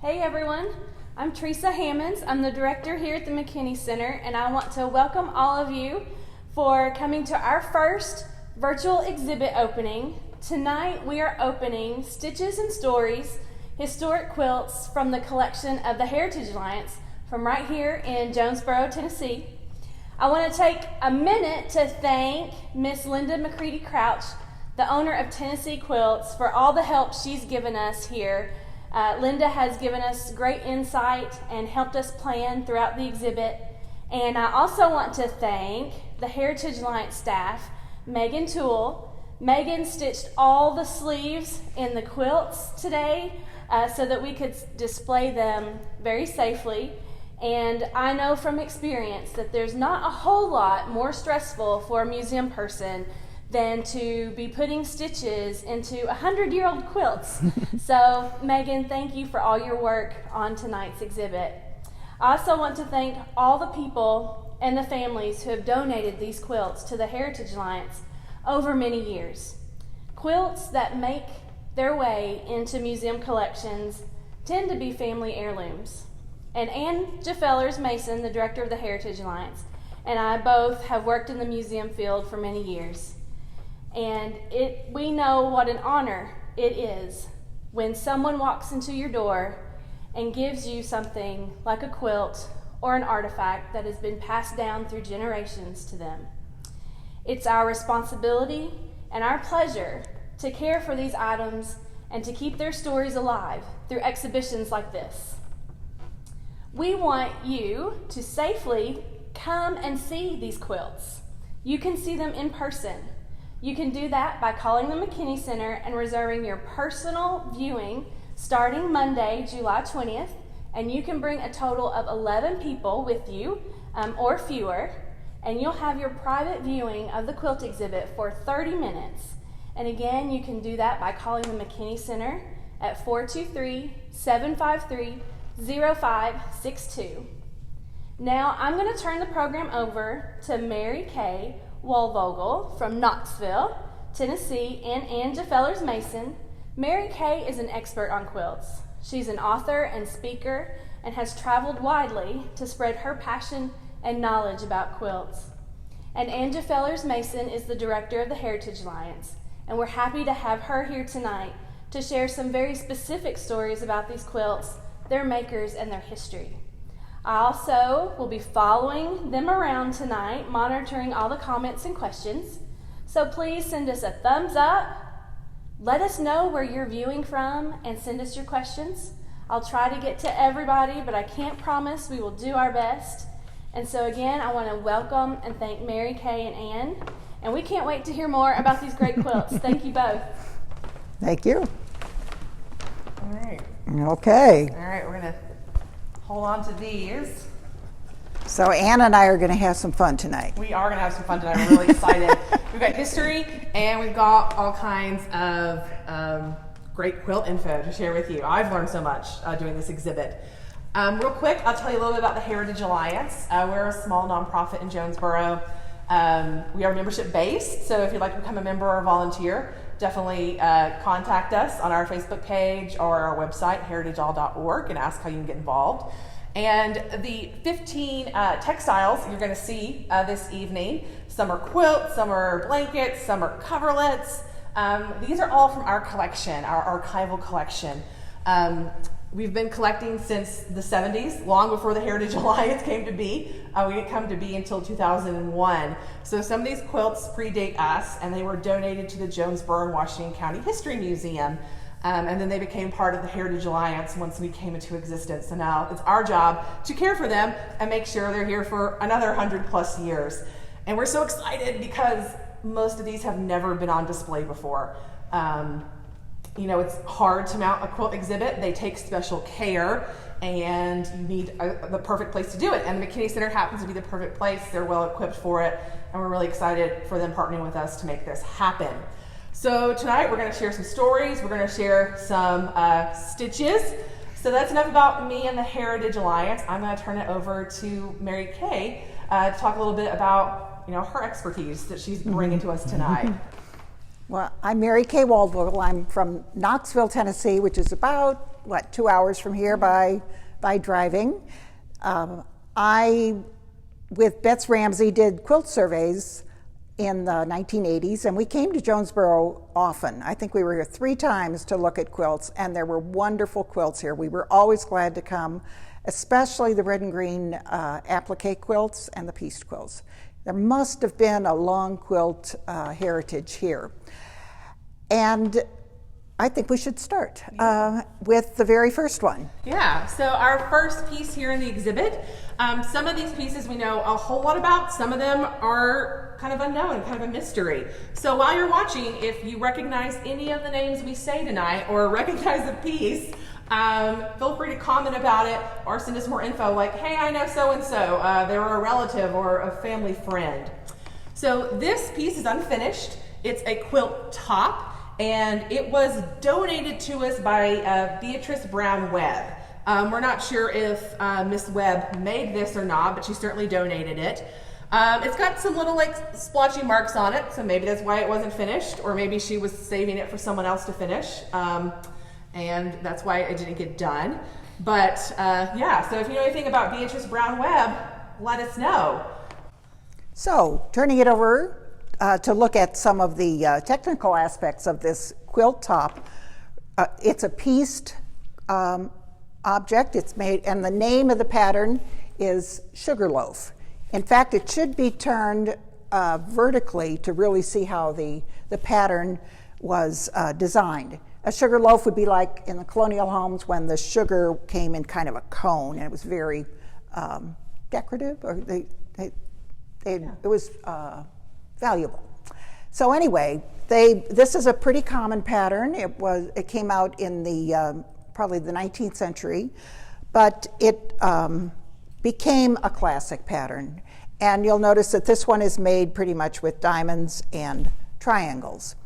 Hey everyone, I'm Teresa Hammonds. I'm the director here at the McKinney Center, and I want to welcome all of you for coming to our first virtual exhibit opening. Tonight we are opening Stitches and Stories, historic quilts from the collection of the Heritage Alliance from right here in Jonesboro, Tennessee. I want to take a minute to thank Miss Linda McCready Crouch, the owner of Tennessee Quilts, for all the help she's given us here. Linda has given us great insight and helped us plan throughout the exhibit. And I also want to thank the Heritage Alliance staff, Megan Toole. Megan stitched all the sleeves in the quilts today so that we could display them very safely. And I know from experience that there's not a whole lot more stressful for a museum person than to be putting stitches into 100-year-old quilts. So, Megan, thank you for all your work on tonight's exhibit. I also want to thank all the people and the families who have donated these quilts to the Heritage Alliance over many years. Quilts that make their way into museum collections tend to be family heirlooms. And Ann Jafellers Mason, the director of the Heritage Alliance, and I both have worked in the museum field for many years. And we know what an honor it is when someone walks into your door and gives you something like a quilt or an artifact that has been passed down through generations to them. It's our responsibility and our pleasure to care for these items and to keep their stories alive through exhibitions like this. We want you to safely come and see these quilts. You can see them in person. You can do that by calling the McKinney Center and reserving your personal viewing starting Monday, July 20th, and you can bring a total of 11 people with you or fewer, and you'll have your private viewing of the quilt exhibit for 30 minutes. And again, you can do that by calling the McKinney Center at 423-753-0562. Now, I'm going to turn the program over to Merikay Waldvogel from Knoxville, Tennessee, and Ann Jafellers Mason. Merikay is an expert on quilts. She's an author and speaker and has traveled widely to spread her passion and knowledge about quilts. And Ann Jafellers Mason is the director of the Heritage Alliance, and we're happy to have her here tonight to share some very specific stories about these quilts, their makers, and their history. I also will be following them around tonight, monitoring all the comments and questions. So please send us a thumbs up, let us know where you're viewing from, and send us your questions. I'll try to get to everybody, but I can't promise we will do our best. And so again, I want to welcome and thank Merikay and Ann, and we can't wait to hear more about these great quilts. Thank you both. Thank you. All right. Okay. All right, we're going to hold on to these. So Ann and I are going to have some fun tonight. We are going to have some fun tonight. We're really excited. We've got history, and we've got all kinds of great quilt info to share with you. I've learned so much doing this exhibit. Real quick, I'll tell you a little bit about the Heritage Alliance. We're a small nonprofit in Jonesboro. We are membership based, so if you'd like to become a member or volunteer, definitely contact us on our Facebook page or our website, heritageall.org, and ask how you can get involved. And the 15 textiles you're going to see this evening, some are quilts, some are blankets, some are coverlets. These are all from our collection, our archival collection. We've been collecting since the 70s, long before the Heritage Alliance came to be. We didn't come to be until 2001. So some of these quilts predate us, and they were donated to the Jonesboro and Washington County History Museum. And then they became part of the Heritage Alliance once we came into existence. So now it's our job to care for them and make sure they're here for another 100+ years. And we're so excited because most of these have never been on display before. You know, it's hard to mount a quilt exhibit. They take special care, and you need the perfect place to do it. And the McKinney Center happens to be the perfect place. They're well equipped for it, and we're really excited for them partnering with us to make this happen. So tonight we're going to share some stories. We're going to share some stitches. So that's enough about me and the Heritage Alliance. I'm going to turn it over to Merikay to talk a little bit about her expertise that she's bringing to us tonight. Well, I'm Merikay Waldvogel. I'm from Knoxville, Tennessee, which is about 2 hours from here by driving. I, with Betts Ramsey, did quilt surveys in the 1980s, and we came to Jonesboro often. I think we were here 3 times to look at quilts, and there were wonderful quilts here. We were always glad to come, especially the red and green applique quilts and the pieced quilts. There must have been a long quilt heritage here. And I think we should start with the very first one. Yeah, so our first piece here in the exhibit, some of these pieces we know a whole lot about, some of them are kind of unknown, kind of a mystery. So while you're watching, if you recognize any of the names we say tonight or recognize the piece, feel free to comment about it or send us more info like, hey, I know so-and-so, they were a relative or a family friend. So this piece is unfinished. It's a quilt top, and it was donated to us by Beatrice Brown Webb. We're not sure if Miss Webb made this or not, but she certainly donated it. It's got some little splotchy marks on it, so maybe that's why it wasn't finished, or maybe she was saving it for someone else to finish, and that's why it didn't get done. But yeah, so if you know anything about Beatrice Brown Webb, let us know. So, turning it over to look at some of the technical aspects of this quilt top. It's a pieced object. It's made, and the name of the pattern is Sugarloaf. In fact, it should be turned vertically to really see how the pattern was designed. A sugarloaf would be like in the colonial homes when the sugar came in kind of a cone, and it was very decorative, or it was valuable. So anyway, this is a pretty common pattern. It came out in the probably the 19th century, but it became a classic pattern. And you'll notice that this one is made pretty much with diamonds and triangles.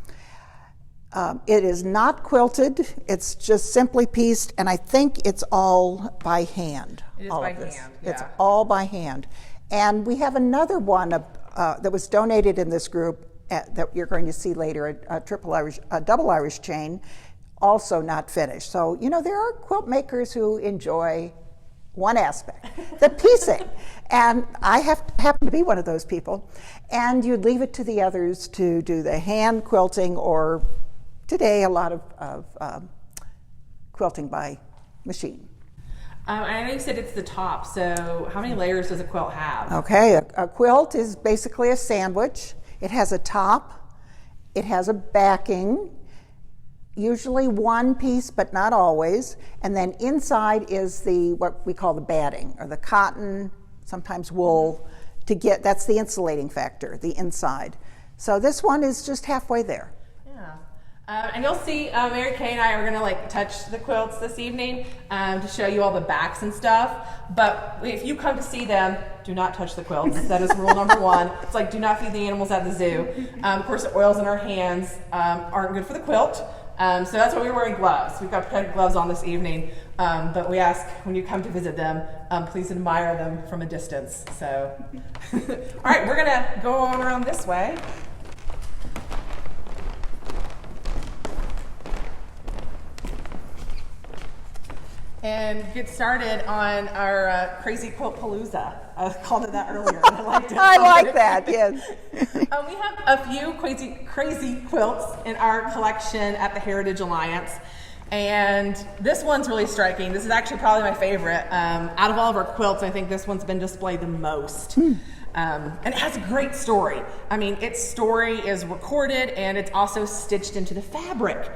It is not quilted. It's just simply pieced, and I think it's all by hand. It is by hand, yeah. It's all by hand. And we have another one that was donated in this group that you're going to see later, a double Irish chain, also not finished. So, you know, there are quilt makers who enjoy one aspect, the piecing. And I happen to be one of those people. And you'd leave it to the others to do the hand quilting, or today a lot of quilting by machine. I know you said it's the top, so how many layers does a quilt have? Okay, a quilt is basically a sandwich. It has a top, it has a backing, usually one piece, but not always, and then inside is what we call the batting, or the cotton, sometimes wool, that's the insulating factor, the inside. So this one is just halfway there. Yeah. And you'll see Merikay and I are going to touch the quilts this evening to show you all the backs and stuff. But if you come to see them, do not touch the quilts. That is rule number 1. It's like, do not feed the animals at the zoo. Of course, the oils in our hands aren't good for the quilt. So that's why we're wearing gloves. We've got protective gloves on this evening. But we ask when you come to visit them, please admire them from a distance. So, all right, we're going to go on around this way. And get started on our crazy quilt palooza. I called it that earlier. And I liked it. I like that, yes. We have a few crazy quilts in our collection at the Heritage Alliance. And this one's really striking. This is actually probably my favorite. Out of all of our quilts, I think this one's been displayed the most. And it has a great story. I mean, its story is recorded, and it's also stitched into the fabric.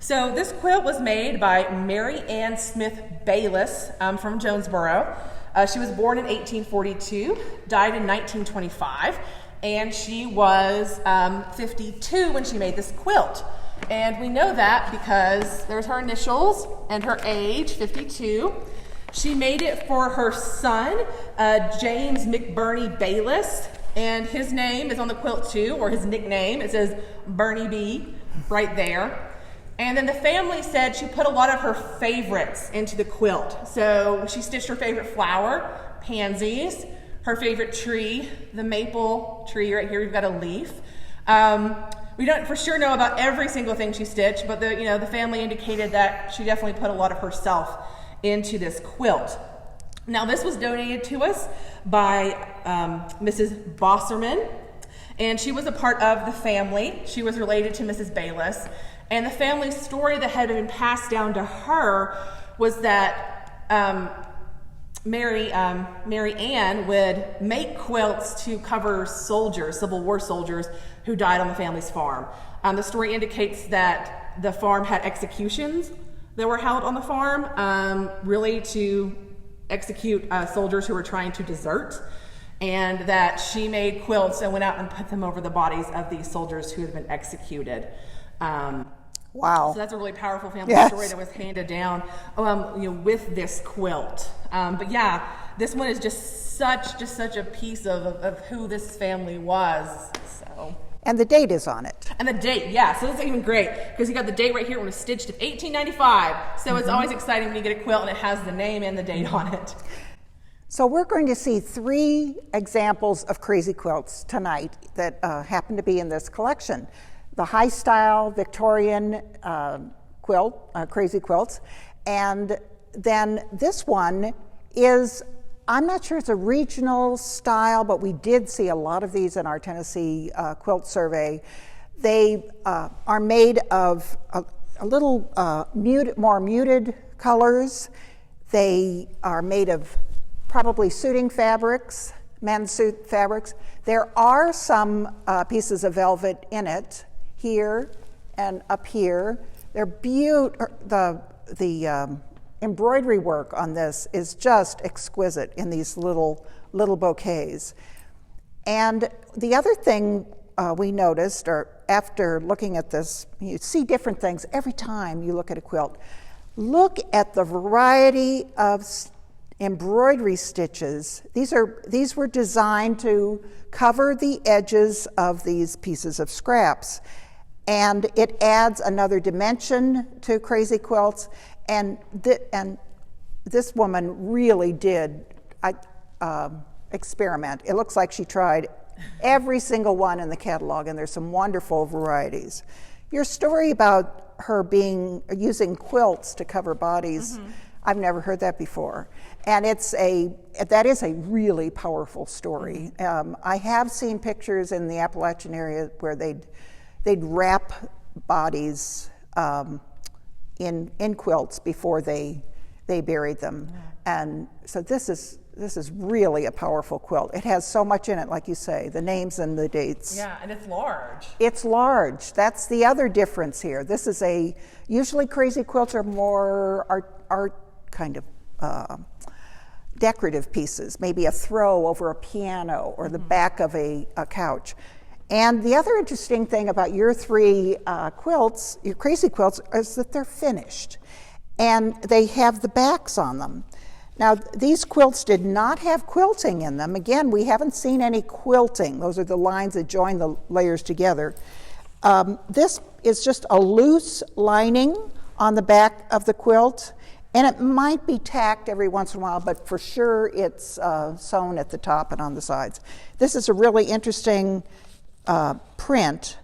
So this quilt was made by Mary Ann Smith Bayless from Jonesboro. She was born in 1842, died in 1925, and she was 52 when she made this quilt. And we know that because there's her initials and her age, 52. She made it for her son, James McBurney Bayless, and his name is on the quilt too, or his nickname. It says Bernie B right there. And then the family said she put a lot of her favorites into the quilt. So she stitched her favorite flower, pansies, her favorite tree, the maple tree right here. We've got a leaf. We don't for sure know about every single thing she stitched, but the family indicated that she definitely put a lot of herself into this quilt. Now, this was donated to us by Mrs. Bosserman, and she was a part of the family. She was related to Mrs. Bayless, and the family story that had been passed down to her was that Mary Ann would make quilts to cover soldiers, Civil War soldiers, who died on the family's farm. The story indicates that the farm had executions that were held on the farm, really to execute soldiers who were trying to desert, and that she made quilts and went out and put them over the bodies of these soldiers who had been executed. Wow. So that's a really powerful family Yes. story that was handed down with this quilt. But yeah, this one is just such a piece of who this family was. So. And the date is on it. And the date, yeah. So this is even great because you got the date right here when it was stitched in 1895. So it's always exciting when you get a quilt and it has the name and the date on it. So we're going to see 3 examples of crazy quilts tonight that happen to be in this collection. The high style Victorian quilt, crazy quilts, and then this one is, I'm not sure it's a regional style, but we did see a lot of these in our Tennessee quilt survey. They are made of a little more muted colors. They are made of probably suiting fabrics, men's suit fabrics. There are some pieces of velvet in it, here and up here. They're beautiful. The embroidery work on this is just exquisite in these little bouquets. And the other thing we noticed, or after looking at this, you see different things every time you look at a quilt. Look at the variety of embroidery stitches. These were designed to cover the edges of these pieces of scraps. And it adds another dimension to crazy quilts. And this woman really did experiment. It looks like she tried every single one in the catalog, and there's some wonderful varieties. Your story about her using quilts to cover bodies, I've never heard that before. And that is a really powerful story. I have seen pictures in the Appalachian area where they'd wrap bodies in quilts before they buried them. And so this is really a powerful quilt. It has so much in it, like you say, the names and the dates. Yeah, and it's large. It's large. That's the other difference here. This is usually crazy quilts are more art kind of decorative pieces, maybe a throw over a piano or the back of a couch. And the other interesting thing about your 3 quilts, your crazy quilts, is that they're finished. And they have the backs on them. Now, these quilts did not have quilting in them. Again, we haven't seen any quilting. Those are the lines that join the layers together. This is just a loose lining on the back of the quilt. And it might be tacked every once in a while, but for sure it's sewn at the top and on the sides. This is a really interesting print.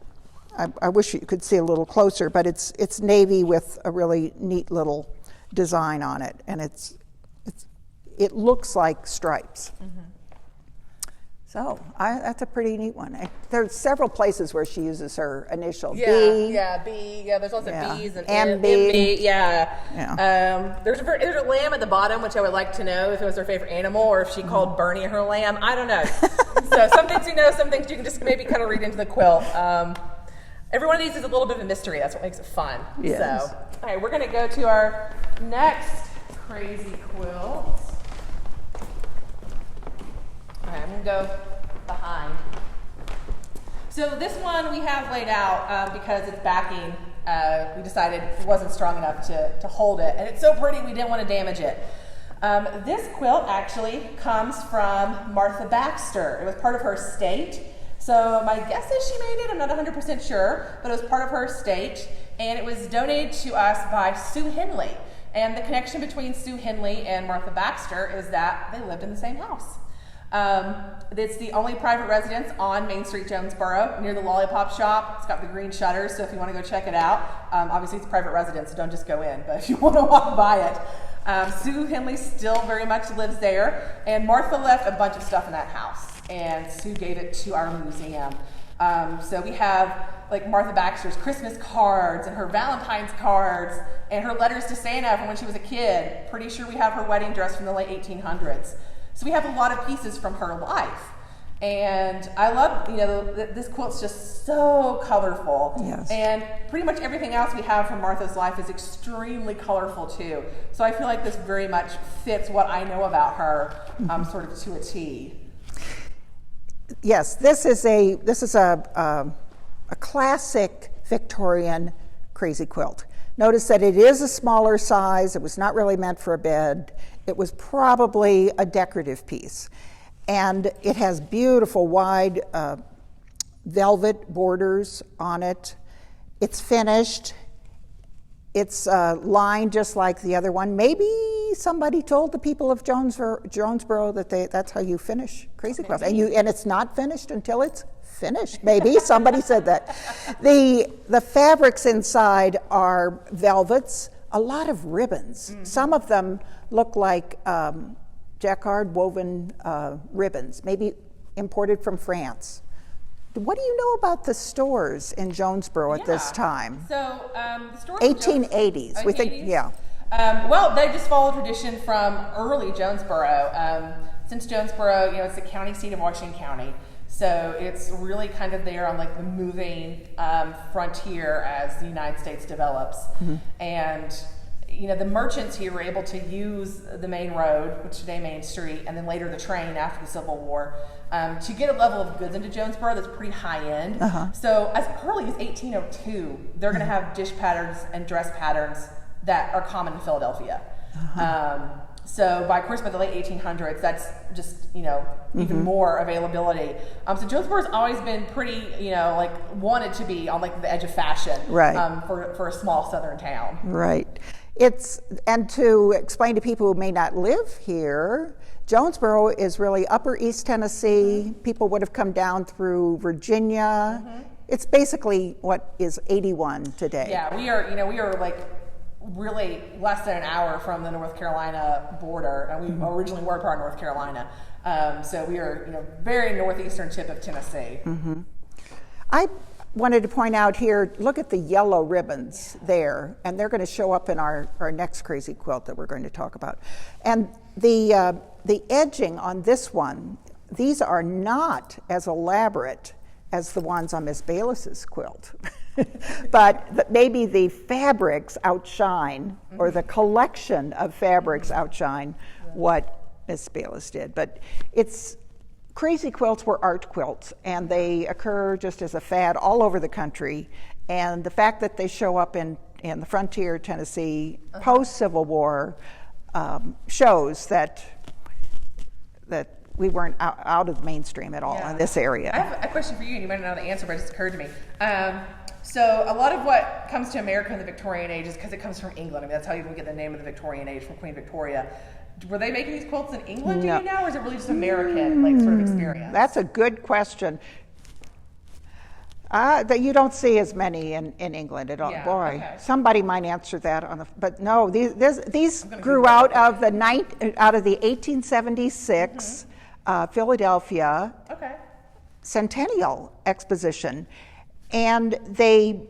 I wish you could see a little closer, but it's navy with a really neat little design on it, and it looks like stripes. So that's a pretty neat one. There's several places where she uses her initial B. B. Yeah, there's also B's and MB. Yeah. There's a lamb at the bottom, which I would like to know if it was her favorite animal or if she called Bernie her lamb. I don't know. So some things you know, some things you can just maybe kind of read into the quilt. Every one of these is a little bit of a mystery. That's what makes it fun. Yes. So, all right, we're going to go to our next crazy quilt. Okay, I'm going to go behind. So this one we have laid out because it's backing. We decided it wasn't strong enough to hold it. And it's so pretty we didn't want to damage it. This quilt actually comes from Martha Baxter. It was part of her estate. So my guess is she made it. I'm not 100% sure, but it was part of her estate. And it was donated to us by Sue Henley. And the connection between Sue Henley and Martha Baxter is that they lived in the same house. It's the only private residence on Main Street, Jonesboro, near the Lollipop Shop. It's got the green shutters, so if you want to go check it out, obviously it's a private residence, so don't just go in, but if you want to walk by it. Sue Henley still very much lives there, and Martha left a bunch of stuff in that house, and Sue gave it to our museum. So we have like Martha Baxter's Christmas cards and her Valentine's cards and her letters to Santa from when she was a kid. Pretty sure we have her wedding dress from the late 1800s. So we have a lot of pieces from her life. And I love, this quilt's just so colorful. Yes. And pretty much everything else we have from Martha's life is extremely colorful too. So I feel like this very much fits what I know about her, sort of to a T. Yes, this is a classic Victorian crazy quilt. Notice that it is a smaller size. It was not really meant for a bed. It was probably a decorative piece. And it has beautiful wide velvet borders on it. It's finished. It's lined just like the other one. Maybe somebody told the people of Jonesboro that that's how you finish crazy quilts. And it's not finished until it's finished. Maybe somebody said that. The fabrics inside are velvets, a lot of ribbons. Mm-hmm. Some of them look like jacquard woven ribbons, maybe imported from France. What do you know about the stores in Jonesboro at this time? So the stores 1880s. We think, yeah. Well, they just follow tradition from early Jonesboro. Since Jonesboro, it's the county seat of Washington County, so it's really kind of there on like the moving frontier as the United States develops. Mm-hmm. And the merchants here were able to use the main road, which today Main Street, and then later the train after the Civil War, to get a level of goods into Jonesboro that's pretty high end. Uh-huh. So as early as 1802, they're going to have dish patterns and dress patterns that are common in Philadelphia. Uh-huh. So by the late 1800s, that's just, even more availability. So Jonesboro's always been pretty, wanted to be on like the edge of fashion, right. For a small southern town. Right. And to explain to people who may not live here, Jonesboro is really Upper East Tennessee. Mm-hmm. People would have come down through Virginia. Mm-hmm. It's basically what is 81 today. Yeah, we are like really less than an hour from the North Carolina border, and we originally were part of North Carolina. So we are, very northeastern tip of Tennessee. Mm-hmm. I wanted to point out here, look at the yellow ribbons there, and they're going to show up in our next crazy quilt that we're going to talk about. And the edging on this one, these are not as elaborate as the ones on Miss Bayless's quilt. But maybe the fabrics outshine, or the collection of fabrics outshine what Miss Bayless did. But crazy quilts were art quilts, and they occur just as a fad all over the country. And the fact that they show up in the frontier Tennessee post-Civil War shows that we weren't out of the mainstream at all in this area. I have a question for you, and you might not know the answer, but it just occurred to me. So a lot of what comes to America in the Victorian age is because it comes from England. I mean, that's how you get the name of the Victorian age, from Queen Victoria. Were they making these quilts in England, do you know, or is it really just American, sort of experience? That's a good question. That you don't see as many in England at all. Yeah, Boy, okay. Somebody might answer that but no, these grew out of the 1876 Philadelphia Centennial Exposition, and they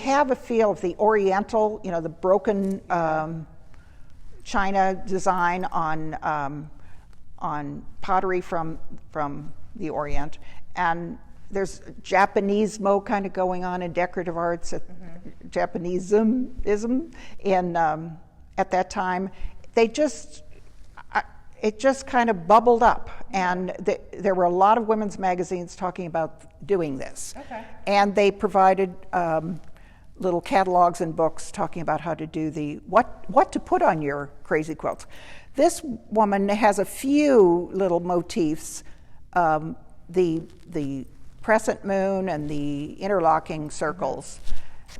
have a feel of the Oriental, the broken China design on pottery from the Orient, and there's Japanesemo kind of going on in decorative arts, Japaneseism at that time. It just kind of bubbled up, and there were a lot of women's magazines talking about doing this. Okay. And they provided little catalogs and books talking about how to do what to put on your crazy quilts. This woman has a few little motifs, the crescent moon and the interlocking circles.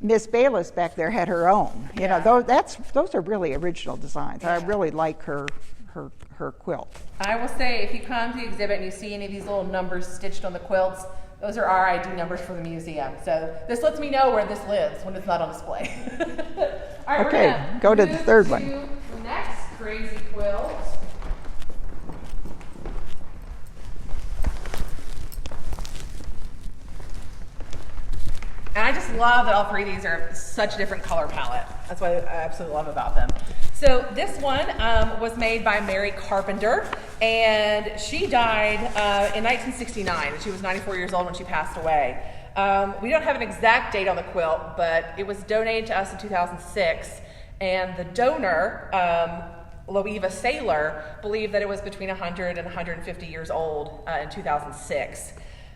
Miss Bayless back there had her own. Those are really original designs. I really like her her quilt. I will say, if you come to the exhibit and you see any of these little numbers stitched on the quilts, those are our ID numbers for the museum. So this lets me know where this lives when it's not on display. All right, Okay, we're go to the third to one. The next crazy quilt. And I just love that all three of these are such a different color palette. That's what I absolutely love about them. So this one was made by Mary Carpenter, and she died in 1969. She was 94 years old when she passed away. We don't have an exact date on the quilt, but it was donated to us in 2006, and the donor, Loeva Saylor, believed that it was between 100 and 150 years old in 2006.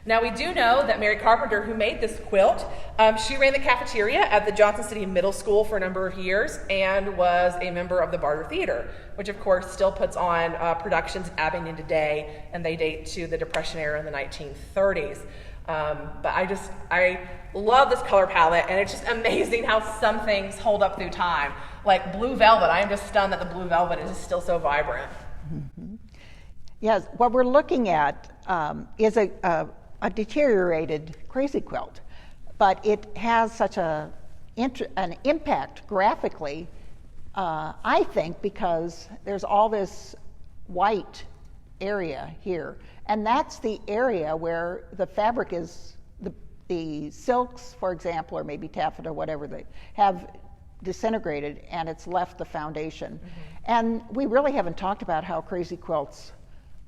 Now, we do know that Mary Carpenter, who made this quilt, she ran the cafeteria at the Johnson City Middle School for a number of years and was a member of the Barter Theater, which of course still puts on productions in Abingdon today, and they date to the Depression era in the 1930s. But I love this color palette, and it's just amazing how some things hold up through time. Like blue velvet, I am just stunned that the blue velvet is still so vibrant. Mm-hmm. Yes, what we're looking at is a deteriorated crazy quilt, but it has such an impact graphically, I think, because there's all this white area here, and that's the area where the fabric is, the silks, for example, or maybe taffeta, whatever, they have disintegrated, and it's left the foundation. Mm-hmm. And we really haven't talked about how crazy quilts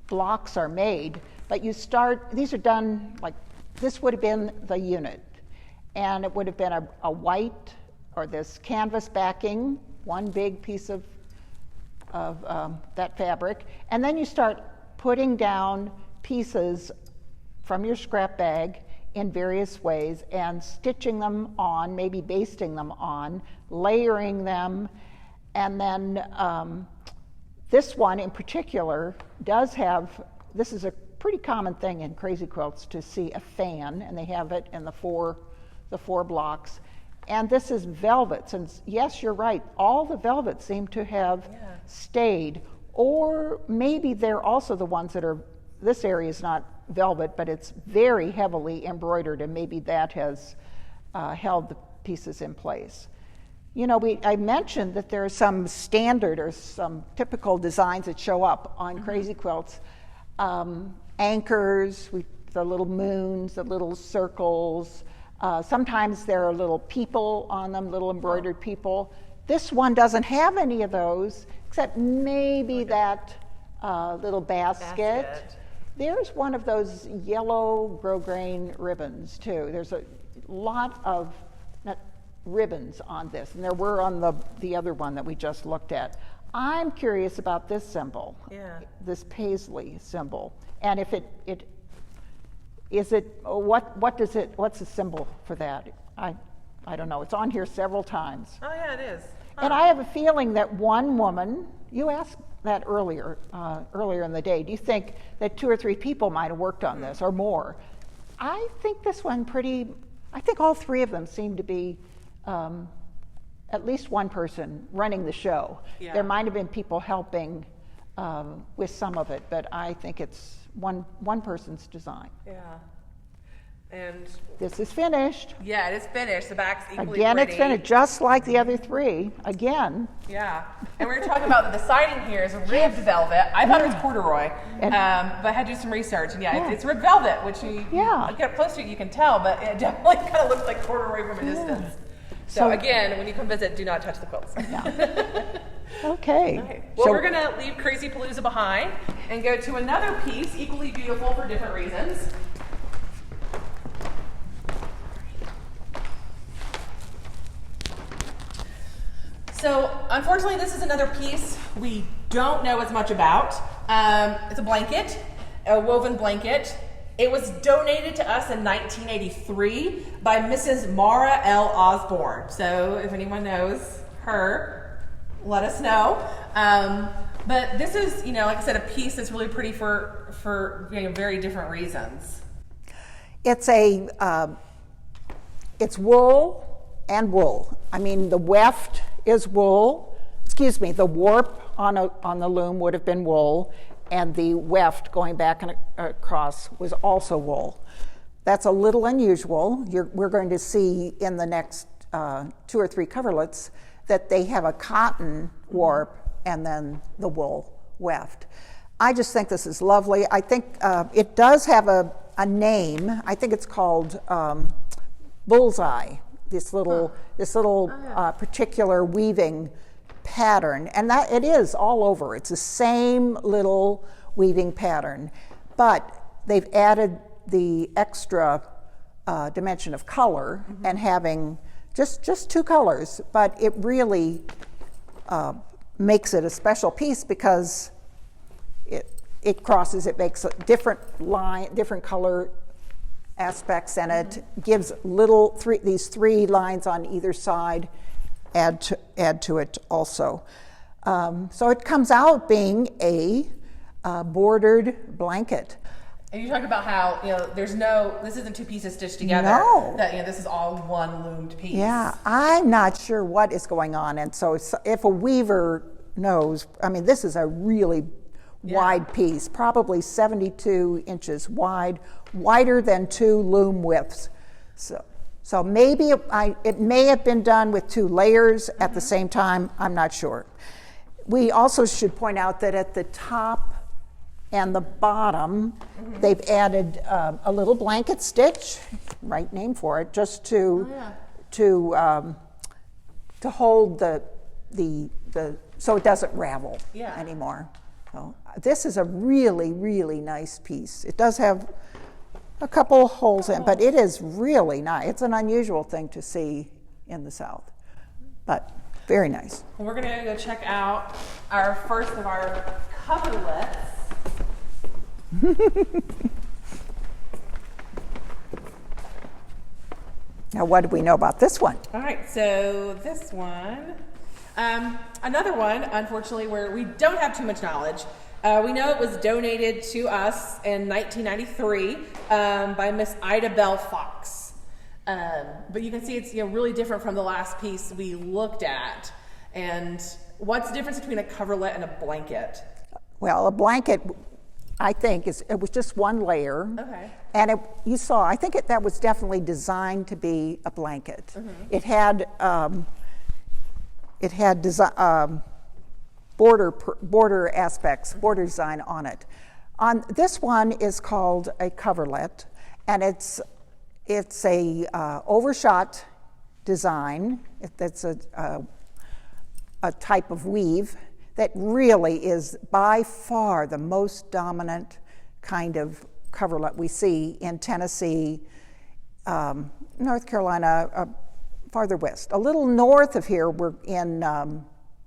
blocks are made, but these are done like, this would have been the unit, and it would have been a white or this canvas backing, one big piece of that fabric, and then you start putting down pieces from your scrap bag in various ways and stitching them on, maybe basting them on, layering them, and then this one in particular does have, this is a pretty common thing in crazy quilts to see a fan, and they have it in the four blocks. And this is velvets, and yes, you're right, all the velvets seem to have stayed, or maybe they're also the ones that are, this area is not velvet, but it's very heavily embroidered, and maybe that has held the pieces in place. You know, I mentioned that there are some standard or some typical designs that show up on crazy quilts. Anchors, the little moons, the little circles. Sometimes there are little people on them, little embroidered people. This one doesn't have any of those, except maybe that little basket. There's one of those yellow grosgrain ribbons, too. There's a lot of ribbons on this, and there were on the other one that we just looked at. I'm curious about this symbol, this paisley symbol, and if what's the symbol for that? I don't know. It's on here several times. Oh yeah, it is. Huh. And I have a feeling that one woman, you asked that earlier in the day, do you think that 2 or 3 people might have worked on this or more? I think this one I think all 3 of them seem to be at least one person running the show. Yeah. There might have been people helping with some of it, but I think it's one person's design. Yeah. And this is finished. Yeah, it is finished. The back's equally Again, pretty. It's finished, just like the other 3. Again. Yeah. And we were talking about the siding here is ribbed velvet. I thought it was corduroy, but I had to do some research. And it's ribbed velvet, which you get up close to it, you can tell, but it definitely kind of looks like corduroy from a distance. So again, when you come visit, do not touch the quilts. Yeah. Okay. Right. Well, we're going to leave Crazy Palooza behind and go to another piece, equally beautiful for different reasons. So, unfortunately, this is another piece we don't know as much about. It's a blanket, a woven blanket. It was donated to us in 1983 by Mrs. Mara L. Osborne. So, if anyone knows her, let us know. But this is, like I said, a piece that's really pretty for very different reasons. It's it's wool and wool. I mean, the weft is wool, excuse me, the warp on the loom would have been wool, and the weft going back and across was also wool. That's a little unusual. We're going to see in the next 2 or 3 coverlets that they have a cotton warp and then the wool weft. I just think this is lovely. I think it does have a name. I think it's called bullseye. This little particular weaving pattern, and that it is all over. It's the same little weaving pattern, but they've added the extra dimension of color and having just 2 colors, but it really makes it a special piece because it crosses, it makes a different color aspects, and it gives these 3 lines on either side add to it also. So it comes out being a bordered blanket. And you talked about how, this isn't 2 pieces stitched together. No. That, this is all one loomed piece. Yeah, I'm not sure what is going on. And so if a weaver knows, this is a really wide piece, probably 72 inches wide, wider than 2 loom widths. So maybe it may have been done with 2 layers at the same time. I'm not sure. We also should point out that at the top and the bottom, they've added a little blanket stitch, right name for it, just to hold the so it doesn't ravel anymore. So this is a really, really nice piece. It does have a couple holes in, but it is really nice. It's an unusual thing to see in the South, but very nice. We're gonna go check out our first of our coverlets. Now, what do we know about this one? All right, so this one, another one, unfortunately, where we don't have too much knowledge. We know it was donated to us in 1993 by Miss Ida Bell Fox. But you can see it's really different from the last piece we looked at. And what's the difference between a coverlet and a blanket? Well, a blanket, I think, it was just 1 layer. Okay. And I think that was definitely designed to be a blanket. It had border aspects, border design on it. On this one is called a coverlet, and it's a overshot design. That's a type of weave that really is by far the most dominant kind of coverlet we see in Tennessee, North Carolina, farther west. A little north of here, we're in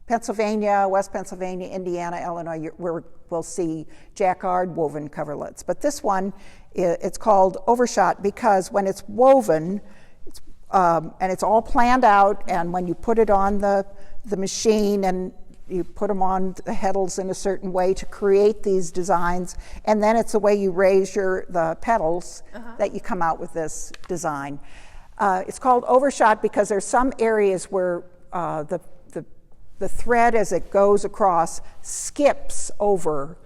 Pennsylvania, West Pennsylvania, Indiana, Illinois, where we'll see jacquard woven coverlets. But this one, it's called overshot because when it's woven, and it's all planned out, and when you put it on the machine and you put them on the heddles in a certain way to create these designs, and then it's the way you raise the petals that you come out with this design. It's called overshot because there's some areas where the thread as it goes across skips over,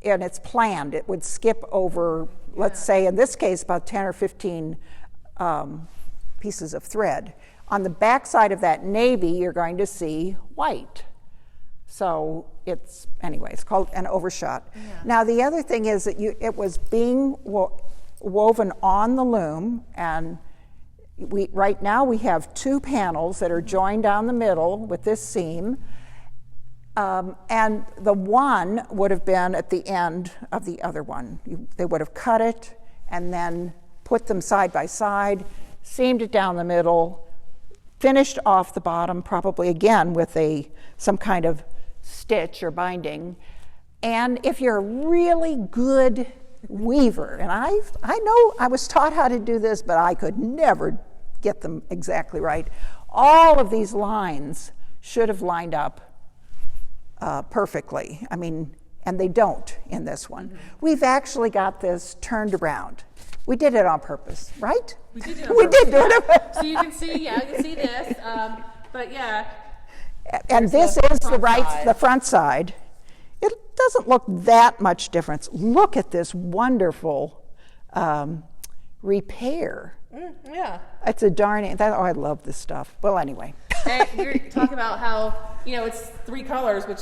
and it's planned. It would skip over, let's say in this case, about 10 or 15 pieces of thread. On the back side of that navy, you're going to see white. So it's called an overshot. Yeah. Now the other thing is that it was being woven on the loom, and right now we have 2 panels that are joined down the middle with this seam, and the one would have been at the end of the other one. They would have cut it and then put them side by side, seamed it down the middle, finished off the bottom, probably again with some kind of stitch or binding. And if you're a really good weaver, and I know I was taught how to do this, but I could never get them exactly right. All of these lines should have lined up perfectly. And they don't in this one. Mm-hmm. We've actually got this turned around. We did it on purpose, right? We did it on purpose. We did do it. So you can see, you can see this, but yeah. And There's this is side. the front side. It doesn't look that much difference. Look at this wonderful repair. Yeah. It's a darn, I love this stuff. Well, anyway. And you're talking about how, it's 3 colors, which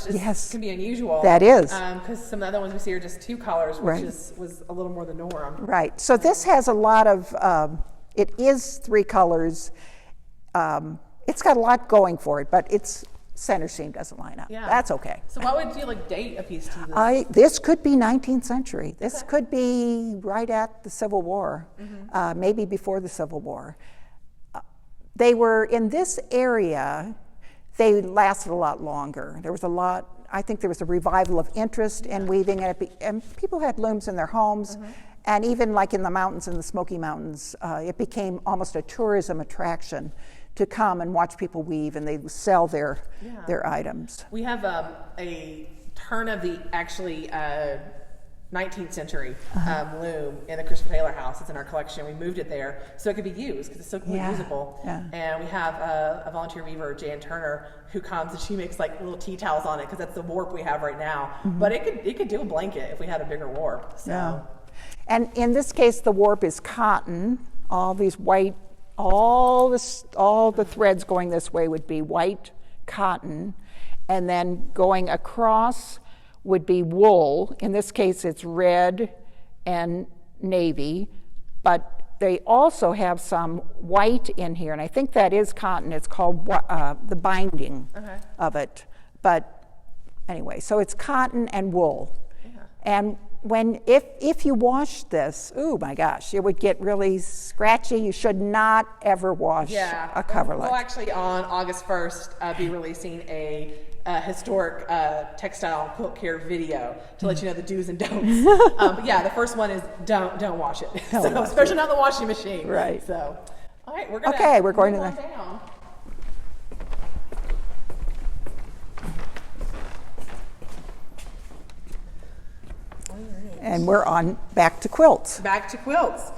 can be unusual. That is. Because some of the other ones we see are just 2 colors, which Right. was a little more the norm. Right. So this has a lot of, it is 3 colors. It's got a lot going for it, but its center seam doesn't line up. Yeah. That's okay. So what would you date a piece to this? This could be 19th century. This could be right at the Civil War, maybe before the Civil War. They were in this area, they lasted a lot longer. There was I think there was a revival of interest in weaving, and people had looms in their homes. And even like in the mountains, in the Smoky Mountains, it became almost a tourism attraction to come and watch people weave, and they sell their items. We have a turn of the 19th century loom in the Christopher Taylor house. It's in our collection. We moved it there so it could be used because it's so usable. Yeah. And we have a volunteer weaver, Jan Turner, who comes and she makes little tea towels on it because that's the warp we have right now. But it could do a blanket if we had a bigger warp. So. Yeah. And in this case, the warp is cotton. All these white, all the threads going this way would be white cotton, and then going across would be wool. In this case, it's red and navy, but they also have some white in here, and I think that is cotton. It's called the binding of it. But anyway, so it's cotton and wool. Yeah. And if you wash this, oh my gosh, it would get really scratchy. You should not ever wash a coverlet. We'll actually on August 1st be releasing a historic textile quilt care video to let you know the do's and don'ts. But the first one is don't wash it. Especially not in the washing machine. Right. So, all right, we're going to move on down. And we're on back to quilts. Back to quilts.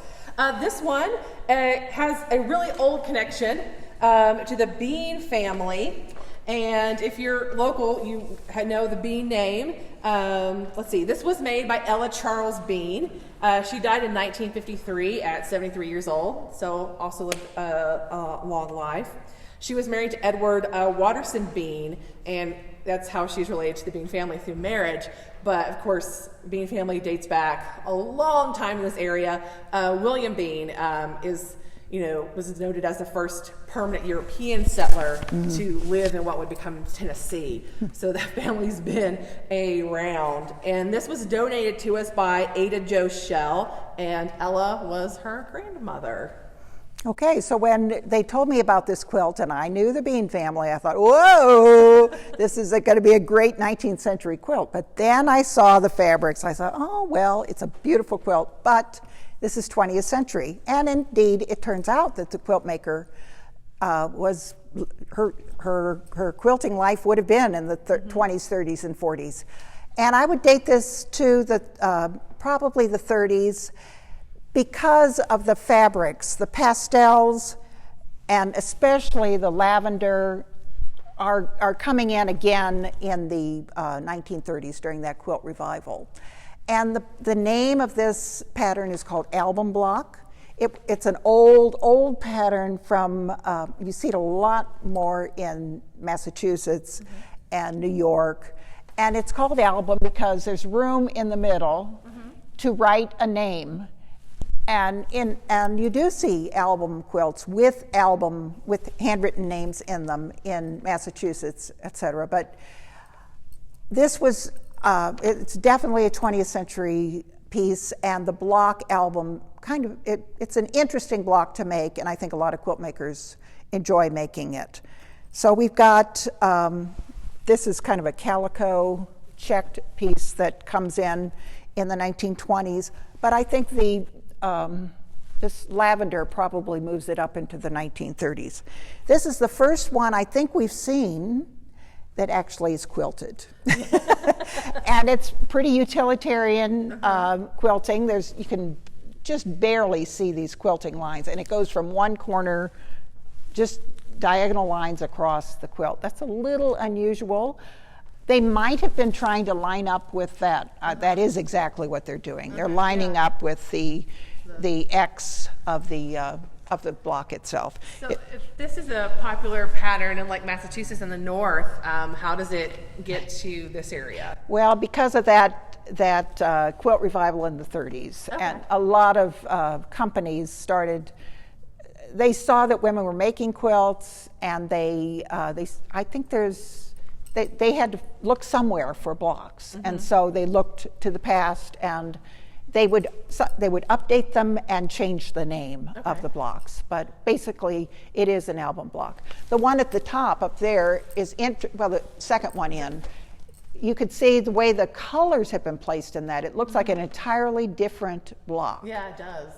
This one has a really old connection to the Bean family. And if you're local, you know the Bean name. Let's see, this was made by Ella Charles Bean. She died in 1953 at 73 years old, so also lived a long life. She was married to Edward Watterson Bean, and that's how she's related to the Bean family through marriage. But of course, Bean family dates back a long time in this area. William Bean was noted as the first permanent European settler to live in what would become Tennessee. So that family's been around. And this was donated to us by Ada Jo Shell, and Ella was her grandmother. Okay, so when they told me about this quilt and I knew the Bean family, I thought, whoa, this is going to be a great 19th century quilt. But then I saw the fabrics. I thought, oh, well, it's a beautiful quilt, but this is 20th century. And indeed, it turns out that the quilt maker was, her quilting life would have been in the 20s, 30s, and 40s. And I would date this to probably the 30s, because of the fabrics. The pastels, and especially the lavender, are coming in again in the 1930s during that quilt revival. And the name of this pattern is called album block. It's an old pattern from, you see it a lot more in Massachusetts and New York. And it's called album because there's room in the middle to write a name. And you do see album quilts with handwritten names in them in Massachusetts, etc. But this was it's definitely a 20th century piece, and the block album it's an interesting block to make, and I think a lot of quilt makers enjoy making it. So we've got this is kind of a calico checked piece that comes in the 1920s, but I think this lavender probably moves it up into the 1930s. This is the first one I think we've seen that actually is quilted. And it's pretty utilitarian quilting. You can just barely see these quilting lines, and it goes from one corner, just diagonal lines across the quilt. That's a little unusual. They might have been trying to line up with that. That is exactly what they're doing. They're lining up with the X of the block itself. So if this is a popular pattern in like Massachusetts in the north, how does it get to this area? Well, because of that quilt revival in the 30s, and a lot of companies started. They saw that women were making quilts, and they had to look somewhere for blocks, and so they looked to the past, and they would update them and change the name of the blocks. But basically, it is an album block. The one at the top up there is the second one in. You could see the way the colors have been placed in that. It looks like an entirely different block. Yeah, it does.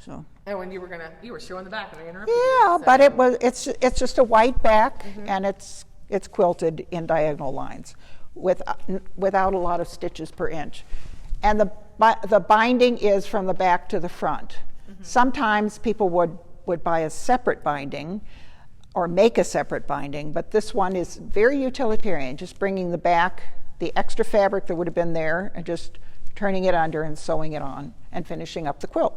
So. And when you were showing the back, and I interrupted Yeah, you, so. but it's just a white back, and it's quilted in diagonal lines, without a lot of stitches per inch, and the binding is from the back to the front. Sometimes people would buy a separate binding, or make a separate binding, but this one is very utilitarian, just bringing the back, the extra fabric that would have been there, and just turning it under and sewing it on and finishing up the quilt.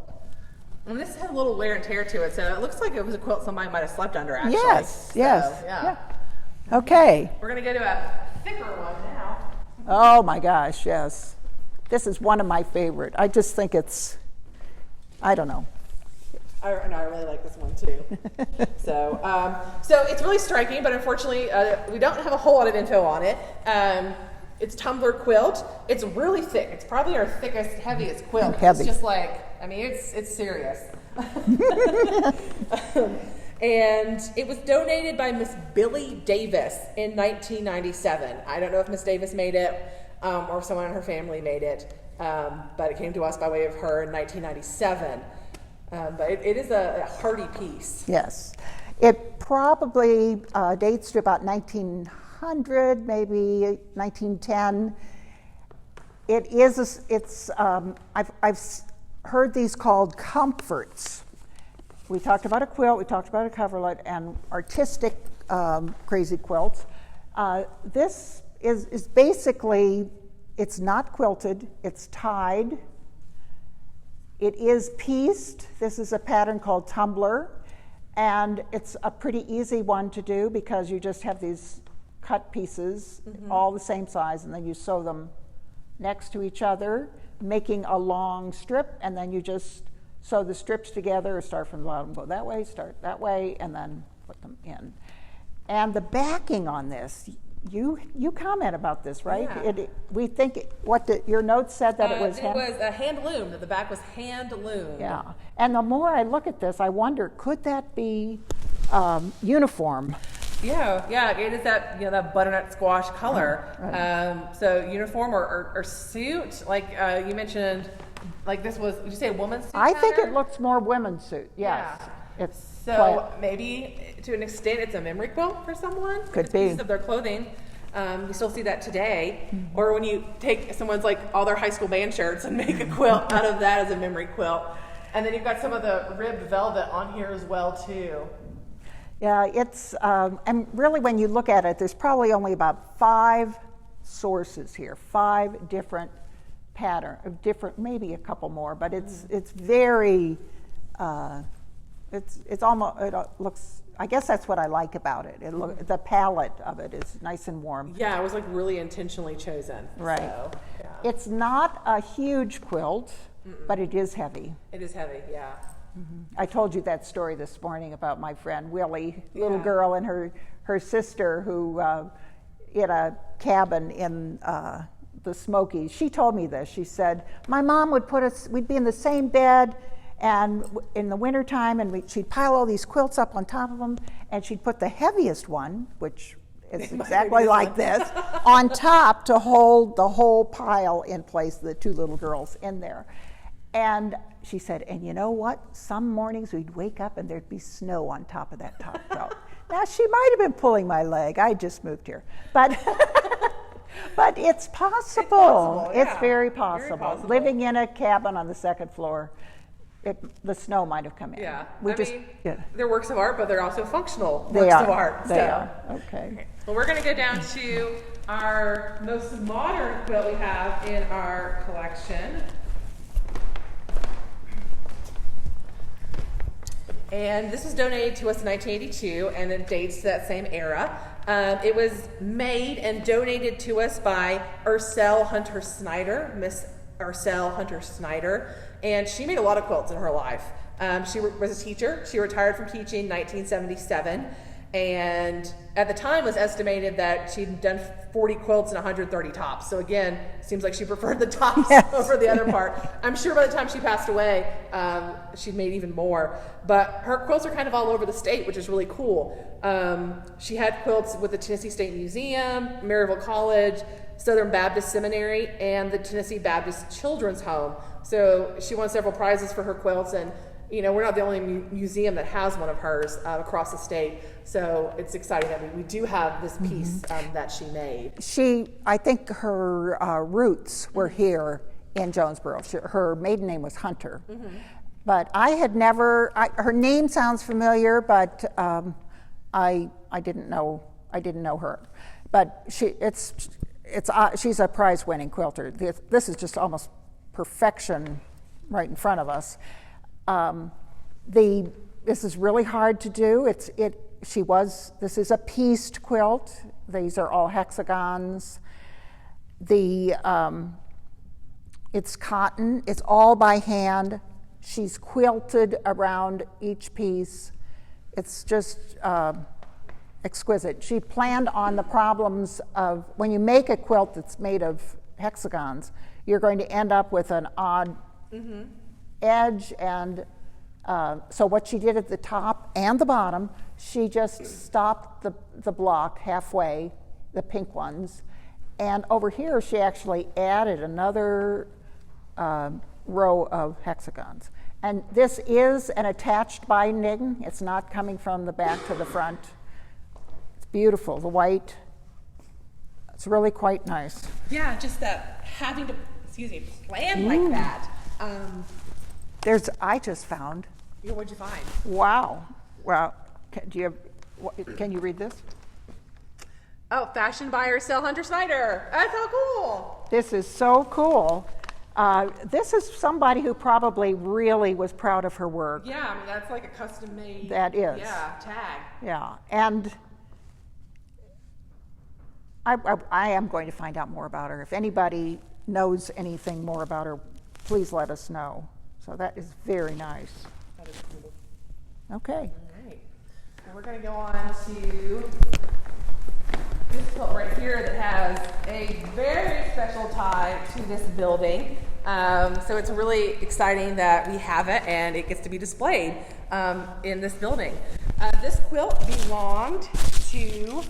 And this has a little wear and tear to it, so it looks like it was a quilt somebody might have slept under, actually. Yes, So, yes. yeah. Okay. We're going to go to a thicker one now. Oh my gosh, yes. This is one of my favorite. I just think I don't know. I really like this one too. So it's really striking, but unfortunately, we don't have a whole lot of info on it. It's tumbler quilt. It's really thick. It's probably our thickest, heaviest quilt. Heavy. It's just it's serious. And it was donated by Miss Billy Davis in 1997. I don't know if Miss Davis made it or if someone in her family made it, but it came to us by way of her in 1997. But it is a hardy piece. Yes. It probably dates to about 1900, maybe 1910. I've heard these called comforts. We talked about a quilt, we talked about a coverlet, and artistic crazy quilts. This is basically, it's not quilted, it's tied. It is pieced. This is a pattern called tumbler, and it's a pretty easy one to do because you just have these cut pieces, all the same size, and then you sew them next to each other, making a long strip, and then you just sew the strips together, start from the bottom, go that way, start that way, and then put them in. And the backing on this, you comment about this, right? Yeah. We think, your notes said that it was a hand loom, that the back was hand loomed. Yeah, and the more I look at this, I wonder, could that be uniform? Yeah, it is that that butternut squash color. Right. So uniform or suit, like you mentioned, like this was. Did you say a woman's suit? I think it looks more women's suit. Yes. Yeah. So maybe to an extent, it's a memory quilt for someone. Could it's be. Pieces of their clothing. We still see that today. Or when you take someone's all their high school band shirts and make a quilt out of that as a memory quilt. And then you've got some of the ribbed velvet on here as well too. Yeah, it's and really when you look at it, there's probably only about 5 sources here, 5 different maybe a couple more, but it's very it's almost, it looks, I guess that's what I like about it. The palette of it is nice and warm. Yeah, it was really intentionally chosen. Right. So, yeah. It's not a huge quilt, but it is heavy. It is heavy, yeah. I told you that story this morning about my friend Willie, little girl, and her sister who in a cabin in the Smokies. She told me this. She said, my mom would we'd be in the same bed, and in the wintertime, and she'd pile all these quilts up on top of them, and she'd put the heaviest one, which is exactly like this, on top to hold the whole pile in place, the 2 little girls in there. And she said, and you know what? Some mornings we'd wake up and there'd be snow on top of that top quilt. Now, she might have been pulling my leg. I just moved here. But but it's possible. Yeah. It's very possible. Very possible. Living in a cabin on the 2nd floor, the snow might have come in. Yeah. Yeah. They're works of art, but they're also functional They works are. of art. They are. Okay. Well, we're going to go down to our most modern quilt we have in our collection. And this was donated to us in 1982, and it dates to that same era. It was made and donated to us by Ursel Hunter Snyder, Miss Ursel Hunter Snyder, and she made a lot of quilts in her life. She was a teacher. She retired from teaching in 1977, and at the time was estimated that she'd done 40 quilts and 130 tops. So again, seems like she preferred the tops over the other part. I'm sure by the time she passed away, she'd made even more. But her quilts are kind of all over the state, which is really cool. She had quilts with the Tennessee State Museum, Maryville College, Southern Baptist Seminary, and the Tennessee Baptist Children's Home. So she won several prizes for her quilts, and we're not the only museum that has one of hers across the state. So it's exciting that we do have this piece that she made. I think her roots were here in Jonesboro. Her maiden name was Hunter. But I had never, her name sounds familiar, but I didn't know her. But she's a prize-winning quilter. This is just almost perfection right in front of us. This is really hard to do. This is a pieced quilt. These are all hexagons. It's cotton. It's all by hand. She's quilted around each piece. It's just exquisite. She planned on the problems of when you make a quilt that's made of hexagons, you're going to end up with an odd edge, and so what she did at the top and the bottom, she just stopped the block halfway, the pink ones, and over here she actually added another row of hexagons. And this is an attached binding. It's not coming from the back to the front. It's beautiful, the white. It's really quite nice. Yeah, just that having to, plan like that. I just found. What'd you find? Wow. Well, can you read this? Oh, fashioned by Ursel Hunter Snyder. That's so cool. This is so cool. This is somebody who probably really was proud of her work. Yeah, that's like a custom made. That is. Yeah, tag. Yeah, and I am going to find out more about her. If anybody knows anything more about her, please let us know. So that is very nice. That is cool. Okay. All right. And we're going to go on to this quilt right here that has a very special tie to this building. So it's really exciting that we have it and it gets to be displayed in this building. This quilt belonged to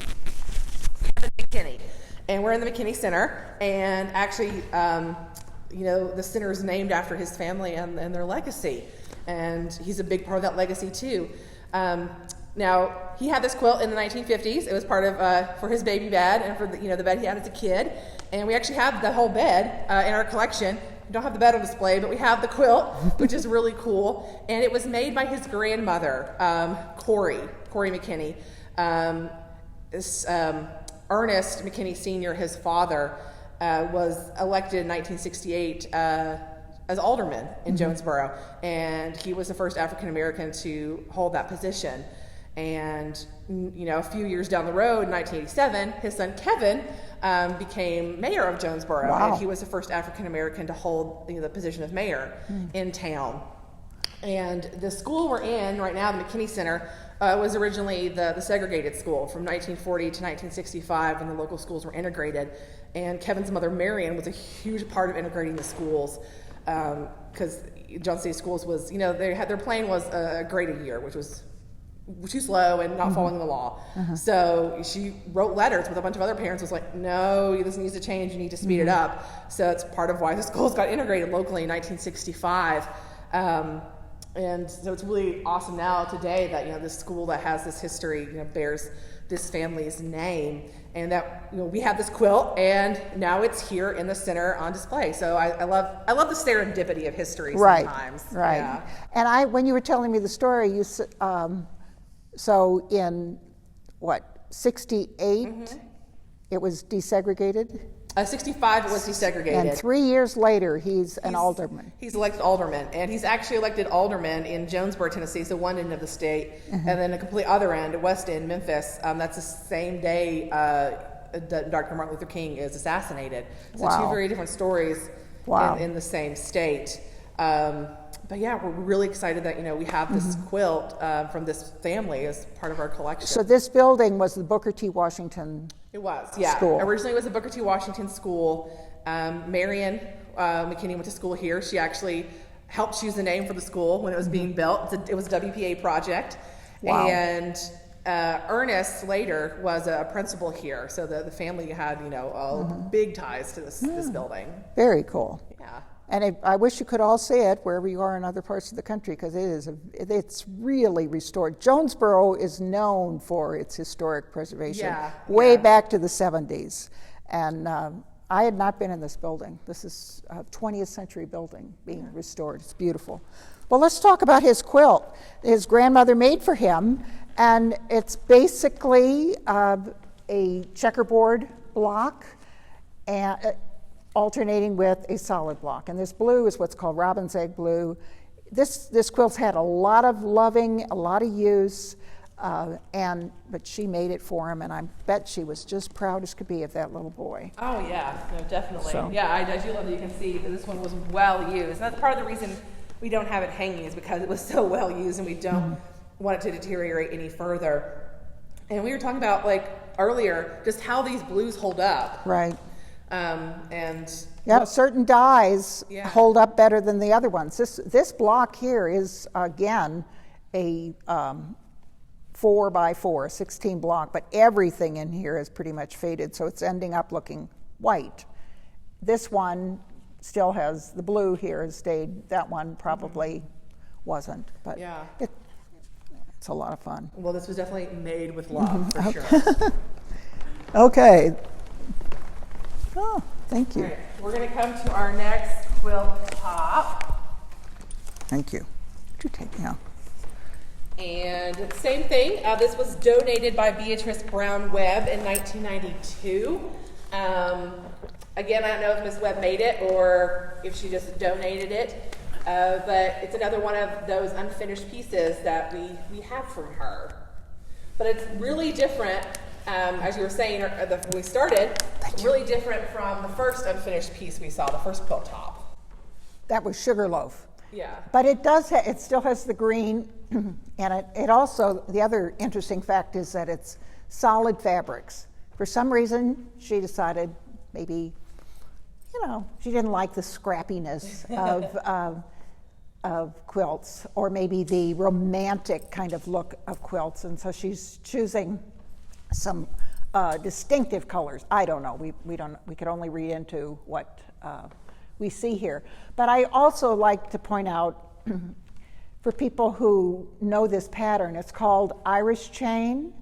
McKinney, and we're in the McKinney Center, and actually the center is named after his family and their legacy, and he's a big part of that legacy too. Now, he had this quilt in the 1950s. It was part of for his baby bed and for the bed he had as a kid, and we actually have the whole bed in our collection. We don't have the bed on display, but we have the quilt, which is really cool, and it was made by his grandmother, Corey McKinney. Ernest McKinney Sr., his father, was elected in 1968 as alderman in Jonesboro, and he was the first African American to hold that position. And a few years down the road, in 1987, his son Kevin became mayor of Jonesboro, and he was the first African American to hold the position of mayor in town. And the school we're in right now, the McKinney Center, was originally the segregated school from 1940 to 1965 when the local schools were integrated. And Kevin's mother, Marion, was a huge part of integrating the schools because Johnson City Schools was, their plan was a grade a year, which was too slow and not following the law. So she wrote letters with a bunch of other parents, was like, no, this needs to change, you need to speed it up. So it's part of why the schools got integrated locally in 1965. And so it's really awesome now today that this school that has this history bears this family's name, and that we have this quilt, and now it's here in the center on display. So I love the serendipity of history sometimes. Right. Yeah. And when you were telling me the story, you so in what 68, it was desegregated. 65 was desegregated. And 3 years later, he's an alderman. He's elected alderman, and he's actually elected alderman in Jonesboro, Tennessee, so one end of the state, and then a complete other end, West End, Memphis. That's the same day Dr. Martin Luther King is assassinated. So two very different stories in the same state. But yeah, we're really excited that we have this quilt from this family as part of our collection. So this building was the Booker T. Washington. It was, yeah. School. Originally it was the Booker T. Washington School. Marion McKinney went to school here. She actually helped choose the name for the school when it was being built. It was a WPA project. Wow. And Ernest later was a principal here. So the family had, big ties to this building. Very cool. Yeah. And I wish you could all see it wherever you are in other parts of the country, because it's really restored. Jonesboro is known for its historic preservation, way back to the 70s. And I had not been in this building. This is a 20th century building being restored. It's beautiful. Well, let's talk about his quilt. His grandmother made for him, and it's basically a checkerboard block, and alternating with a solid block. And this blue is what's called robin's egg blue. This quilt's had a lot of loving, a lot of use, but she made it for him, and I bet she was just proud as could be of that little boy. Oh yeah, no, definitely. So. Yeah, I do love that you can see that this one was well used. And that's part of the reason we don't have it hanging, is because it was so well used, and we don't want it to deteriorate any further. And we were talking about earlier just how these blues hold up. Right. Certain dyes hold up better than the other ones. This block here is again a 4x4, 16 block, but everything in here is pretty much faded, so it's ending up looking white. This one still has the blue here has stayed. That one probably wasn't, but it's a lot of fun. Well, this was definitely made with love for sure. Okay. Oh, thank you. All right, we're going to come to our next quilt top. Thank you. Would you take me out? And same thing. This was donated by Beatrice Brown Webb in 1992. Again, I don't know if Ms. Webb made it or if she just donated it, but it's another one of those unfinished pieces that we have from her. But it's really different. As you were saying when we started, really different from the first unfinished piece we saw, the first quilt top. That was Sugarloaf. Yeah. But it still has the green, and it also, the other interesting fact is that it's solid fabrics. For some reason, she decided maybe, she didn't like the scrappiness of quilts, or maybe the romantic kind of look of quilts, and so she's choosing some distinctive colors. I don't know. We could only read into what we see here. But I also like to point out, for people who know this pattern, it's called Irish chain,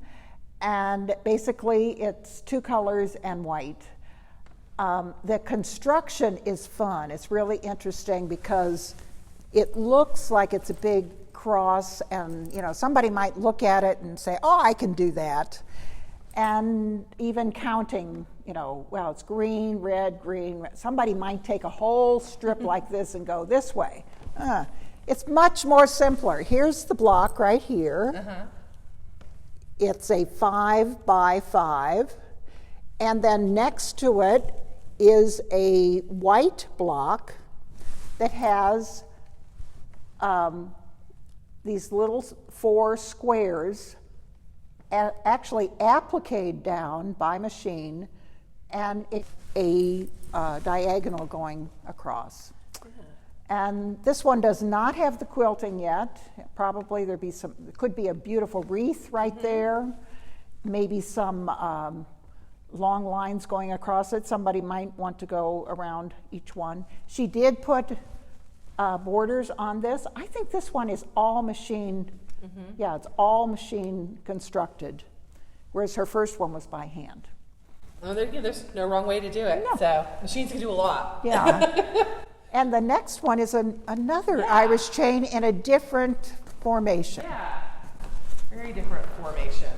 and basically it's 2 colors and white. The construction is fun. It's really interesting because it looks like it's a big cross, and somebody might look at it and say, "Oh, I can do that." And even counting, well, it's green, red, green. Red. Somebody might take a whole strip like this and go this way. It's much more simpler. Here's the block right here. It's a 5x5, and then next to it is a white block that has these little 4 squares actually appliqued down by machine, and a diagonal going across. And this one does not have the quilting yet. Probably there could be a beautiful wreath right there, maybe some long lines going across it. Somebody might want to go around each one. She did put borders on this. I think this one is all machine. Yeah, it's all machine constructed. whereas her first one was by hand. Oh, there's no wrong way to do it. No. So machines can do a lot. Yeah. And the next one is another Irish chain in a different formation. Yeah. Very different formation.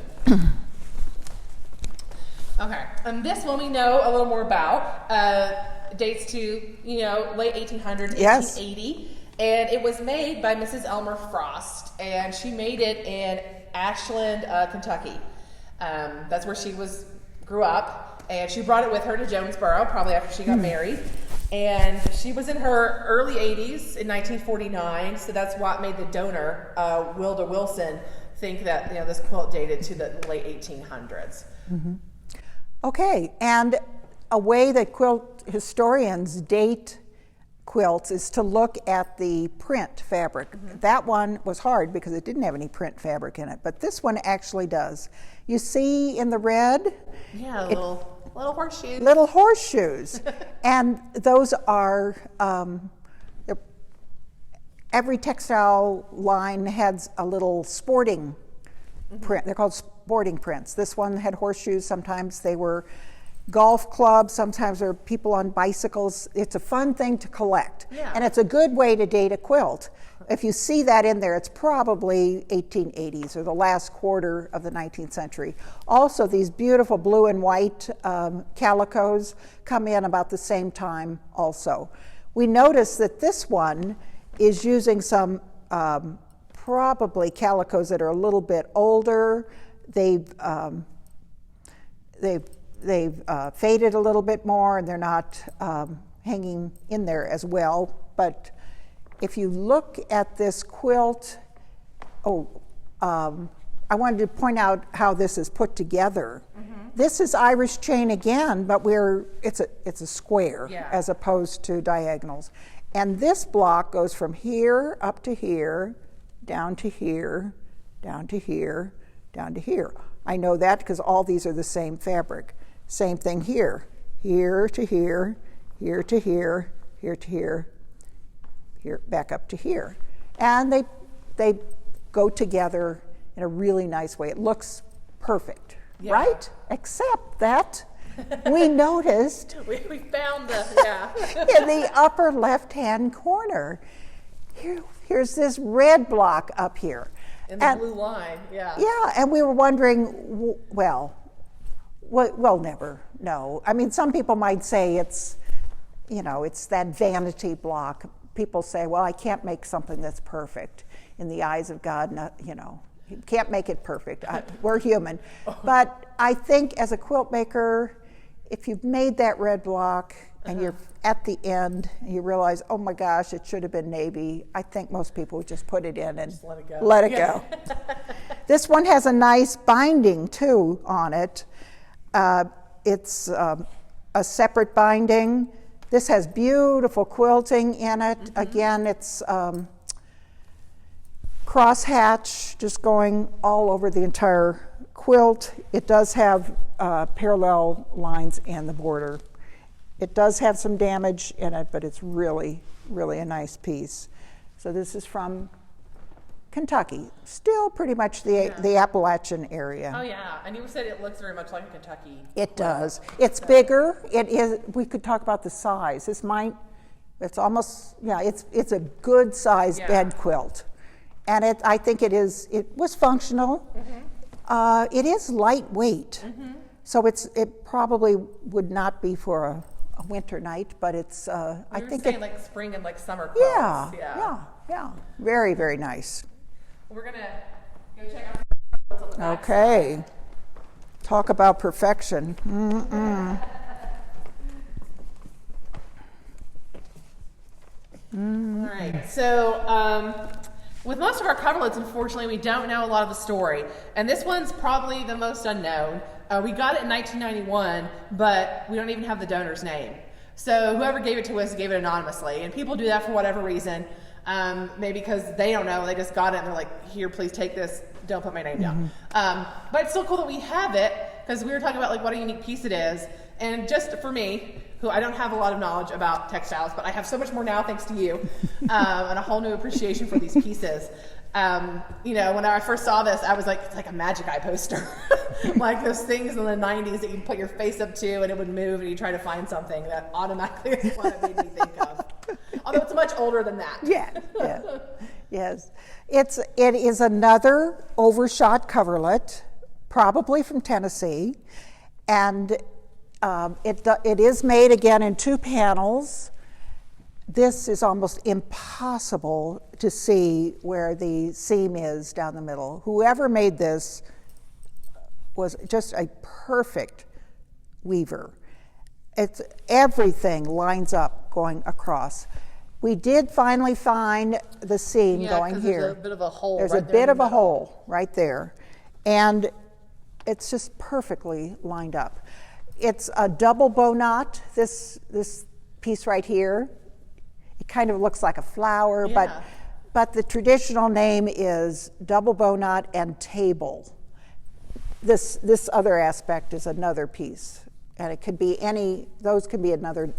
Okay. And this one we know a little more about. Dates to, late 1800s, Yes. 1880. And it was made by Mrs. Elmer Frost. And she made it in Ashland, Kentucky. That's where she grew up. And she brought it with her to Jonesboro, probably after she got married. And she was in her early 80s in 1949, so that's what made the donor, Wilda Wilson, think that this quilt dated to the late 1800s. Mm-hmm. Okay, and a way that quilt historians date quilts is to look at the print fabric. Mm-hmm. That one was hard because it didn't have any print fabric in it, but this one actually does. You see in the red? Yeah, little horseshoes. Little horseshoes. And those are, every textile line has a little sporting print. They're called sporting prints. This one had horseshoes. Sometimes they were golf clubs. Sometimes they're people on bicycles. It's a fun thing to collect. Yeah. And it's a good way to date a quilt. If you see that in there, it's probably 1880s or the last quarter of the 19th century. Also, these beautiful blue and white calicos come in about the same time also. We notice that this one is using some probably calicos that are a little bit older. They've faded a little bit more, and they're not hanging in there as well. But if you look at this quilt, I wanted to point out how this is put together. Mm-hmm. This is Irish chain again, but it's a square as opposed to diagonals. And this block goes from here up to here, down to here, down to here, down to here. I know that because all these are the same fabric. Same thing here. Here to here, here to here, here to here, here, back up to here. And they go together in a really nice way. It looks perfect, right? Except that we noticed we found in the upper left-hand corner, here's this red block up here. And the blue line, Yeah, and we were wondering, we'll never know. I mean, some people might say it's that vanity block. People say, well, I can't make something that's perfect. In the eyes of God, you can't make it perfect. We're human. But I think as a quilt maker, if you've made that red block and you're at the end and you realize, oh my gosh, it should have been navy, I think most people would just put it in and let it go. This one has a nice binding too on it. It's a separate binding. This has beautiful quilting in it. Mm-hmm. Again, it's crosshatch just going all over the entire quilt. It does have parallel lines in the border. It does have some damage in it, but it's really, really a nice piece. So this is from Kentucky, still pretty much the Appalachian area. Oh yeah, and you said it looks very much like a Kentucky. It does. It's bigger. It is. We could talk about the size. It's almost it's a good size bed quilt, and I think it is. It was functional. Mm-hmm. It is lightweight, so it probably would not be for a winter night, but it's. I think saying like spring and like summer quilts. Yeah. Very, very nice. We're gonna go check out what's on the back. Okay. Talk about perfection. All right. So with most of our coverlets, unfortunately, we don't know a lot of the story, and this one's probably the most unknown. We got it in 1991, but we don't even have the donor's name. So whoever gave it to us gave it anonymously, and people do that for whatever reason. Maybe because they don't know, they just got it and they're like, here, please take this, don't put my name down. But it's still cool that we have it, because we were talking about like what a unique piece it is. And just for me, who I don't have a lot of knowledge about textiles, but I have so much more now thanks to you, and a whole new appreciation for these pieces. When I first saw this, I was like, it's like a Magic Eye poster. Like those things in the 90s that you put your face up to and it would move and you try to find something. That automatically is what it made me think of. Although it's much older than that. Yes. It is another overshot coverlet, probably from Tennessee. And it is made again in 2 panels. This is almost impossible to see where the seam is down the middle. Whoever made this was just a perfect weaver. Everything lines up going across. We did finally find the seam going here. There's a bit of a hole. There's a bit of a hole right there. And it's just perfectly lined up. It's a double bow knot, this piece right here. It kind of looks like a flower, but the traditional name is double bow knot and table. This other aspect is another piece, and it could be those could be another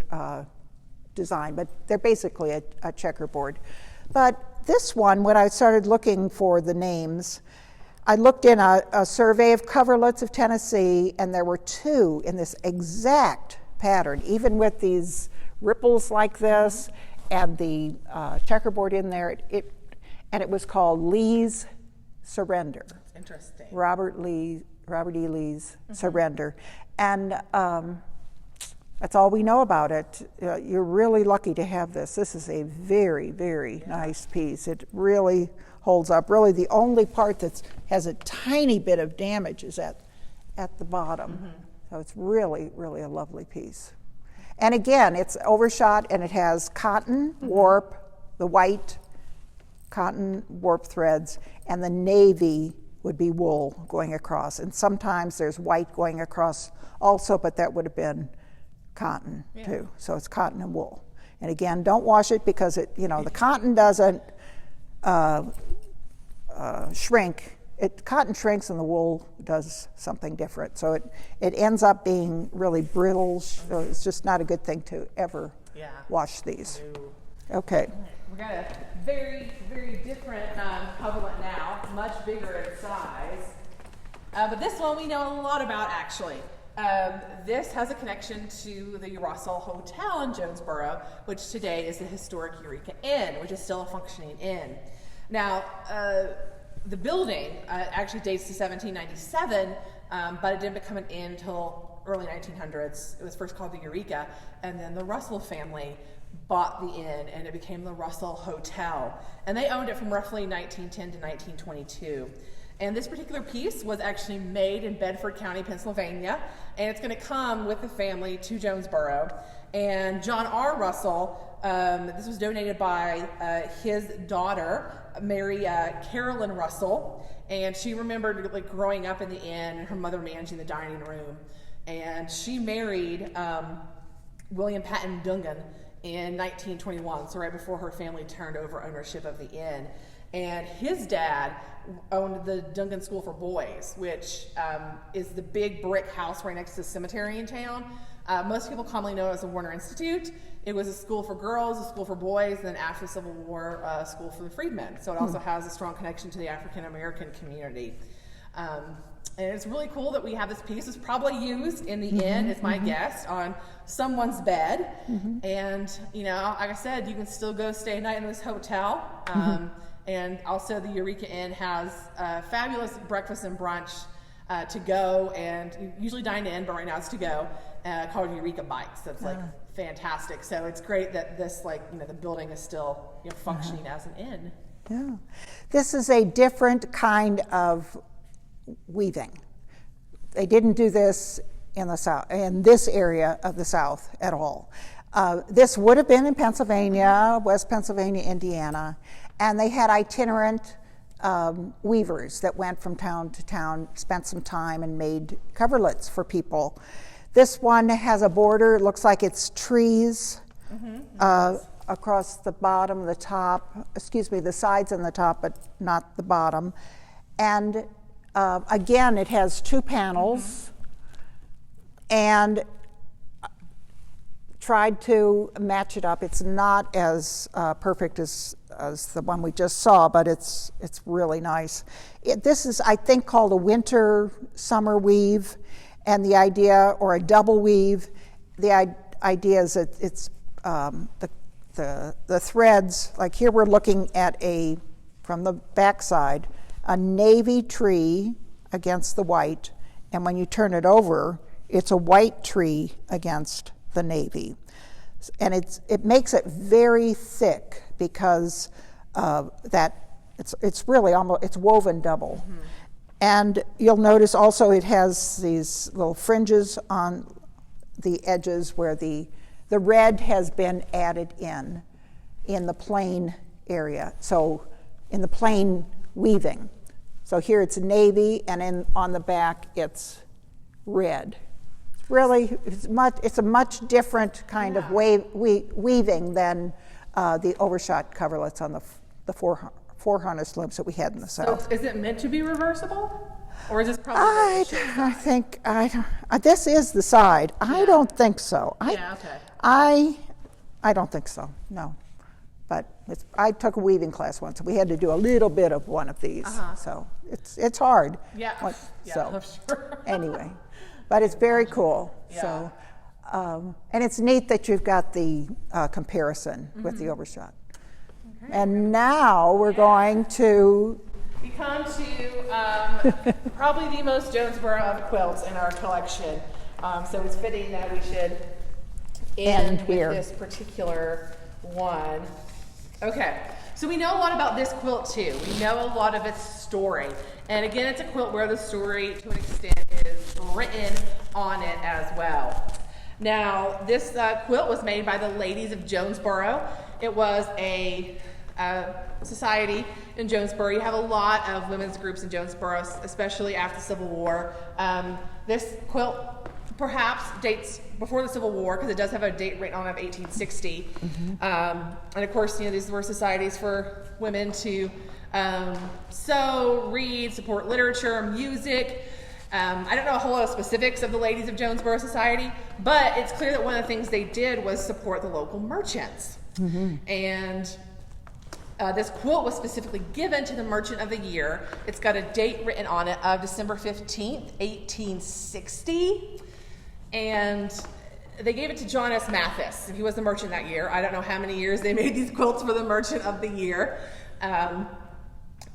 design, but they're basically a checkerboard. But this one, when I started looking for the names, I looked in a survey of coverlets of Tennessee, and there were 2 in this exact pattern, even with these ripples like this and the checkerboard in there. It was called Lee's Surrender. Interesting. Robert E. Lee's Surrender. And that's all we know about it. You're really lucky to have this. This is a very, very nice piece. It really holds up. Really, the only part that has a tiny bit of damage is at the bottom. So it's really, really a lovely piece. And again, it's overshot, and it has cotton warp, the white cotton warp threads, and the navy would be wool going across. And sometimes there's white going across also, but that would have been cotton too. So it's cotton and wool. And again, don't wash it because the cotton doesn't shrink. Cotton shrinks and the wool does something different. So it ends up being really brittle. So it's just not a good thing to ever wash these. No. Okay. We got a very, very different coverlet now, much bigger in size. But this one we know a lot about, actually. This has a connection to the Russell Hotel in Jonesboro, which today is the historic Eureka Inn, which is still a functioning inn. Now, the building actually dates to 1797, but it didn't become an inn until early 1900s. It was first called the Eureka, and then the Russell family bought the inn, and it became the Russell Hotel. And they owned it from roughly 1910 to 1922. And this particular piece was actually made in Bedford County, Pennsylvania, and it's going to come with the family to Jonesboro. And John R. Russell, this was donated by his daughter, Mary Carolyn Russell, and she remembered growing up in the inn and her mother managing the dining room. And she married William Patton Dungan in 1921, so right before her family turned over ownership of the inn. And his dad owned the Dungan School for Boys, which is the big brick house right next to the cemetery in town. Most people commonly know it as the Warner Institute. It was a school for girls, a school for boys, and then after the Civil War, a school for the freedmen. So it also has a strong connection to the African American community. And it's really cool that we have this piece. It's probably used in the inn, is my guess, on someone's bed. And, like I said, you can still go stay a night in this hotel. And also the Eureka Inn has fabulous breakfast and brunch to go, and you usually dine in, but right now it's to go, called Eureka Bites. So it's fantastic. So it's great that this, the building is still functioning as an inn. Yeah. This is a different kind of weaving. They didn't do this in the South, in this area of the South at all. This would have been in Pennsylvania, West Pennsylvania, Indiana, and they had itinerant weavers that went from town to town, spent some time, and made coverlets for people. This one has a border, it looks like it's trees across the bottom, the top, the sides and the top, but not the bottom. And again, it has 2 panels, and tried to match it up. It's not as perfect as the one we just saw, but it's really nice. This is, I think, called a winter summer weave, and the idea, or a double weave, the idea is that it's the threads, like here we're looking at from the backside, a navy tree against the white, and when you turn it over, it's a white tree against the navy. And it makes it very thick because it's really almost, it's woven double. Mm-hmm. And you'll notice also it has these little fringes on the edges where the red has been added in the plain area. So in the plain weaving. So here it's navy, and on the back it's red. Really, it's a much different kind of weaving than the overshot coverlets on the four harness loops that we had in the south. So is it meant to be reversible, or is this probably? I think this is the side. Yeah. I don't think so. Okay. I don't think so. No, but I took a weaving class once. We had to do a little bit of one of these, so it's hard. Yeah. So sure. Anyway. But it's very cool. Yeah. So, and it's neat that you've got the comparison with the overshot. Okay. And now we're going to... We come to probably the most Jonesboro of quilts in our collection. So it's fitting that we should end with this particular one. Okay. So we know a lot about this quilt too. We know a lot of its story. And again, it's a quilt where the story, to an extent, is written on it as well. Now, this quilt was made by the ladies of Jonesboro. It was a society in Jonesboro. You have a lot of women's groups in Jonesboro, especially after the Civil War. This quilt perhaps dates before the Civil War, because it does have a date written on of 1860. And of course, these were societies for women to sew, read, support literature, music. I don't know a whole lot of specifics of the ladies of Jonesboro Society, but it's clear that one of the things they did was support the local merchants. And this quilt was specifically given to the Merchant of the Year. It's got a date written on it of December 15th, 1860. And they gave it to John S. Mathis. He was the merchant that year. I don't know how many years they made these quilts for the Merchant of the Year.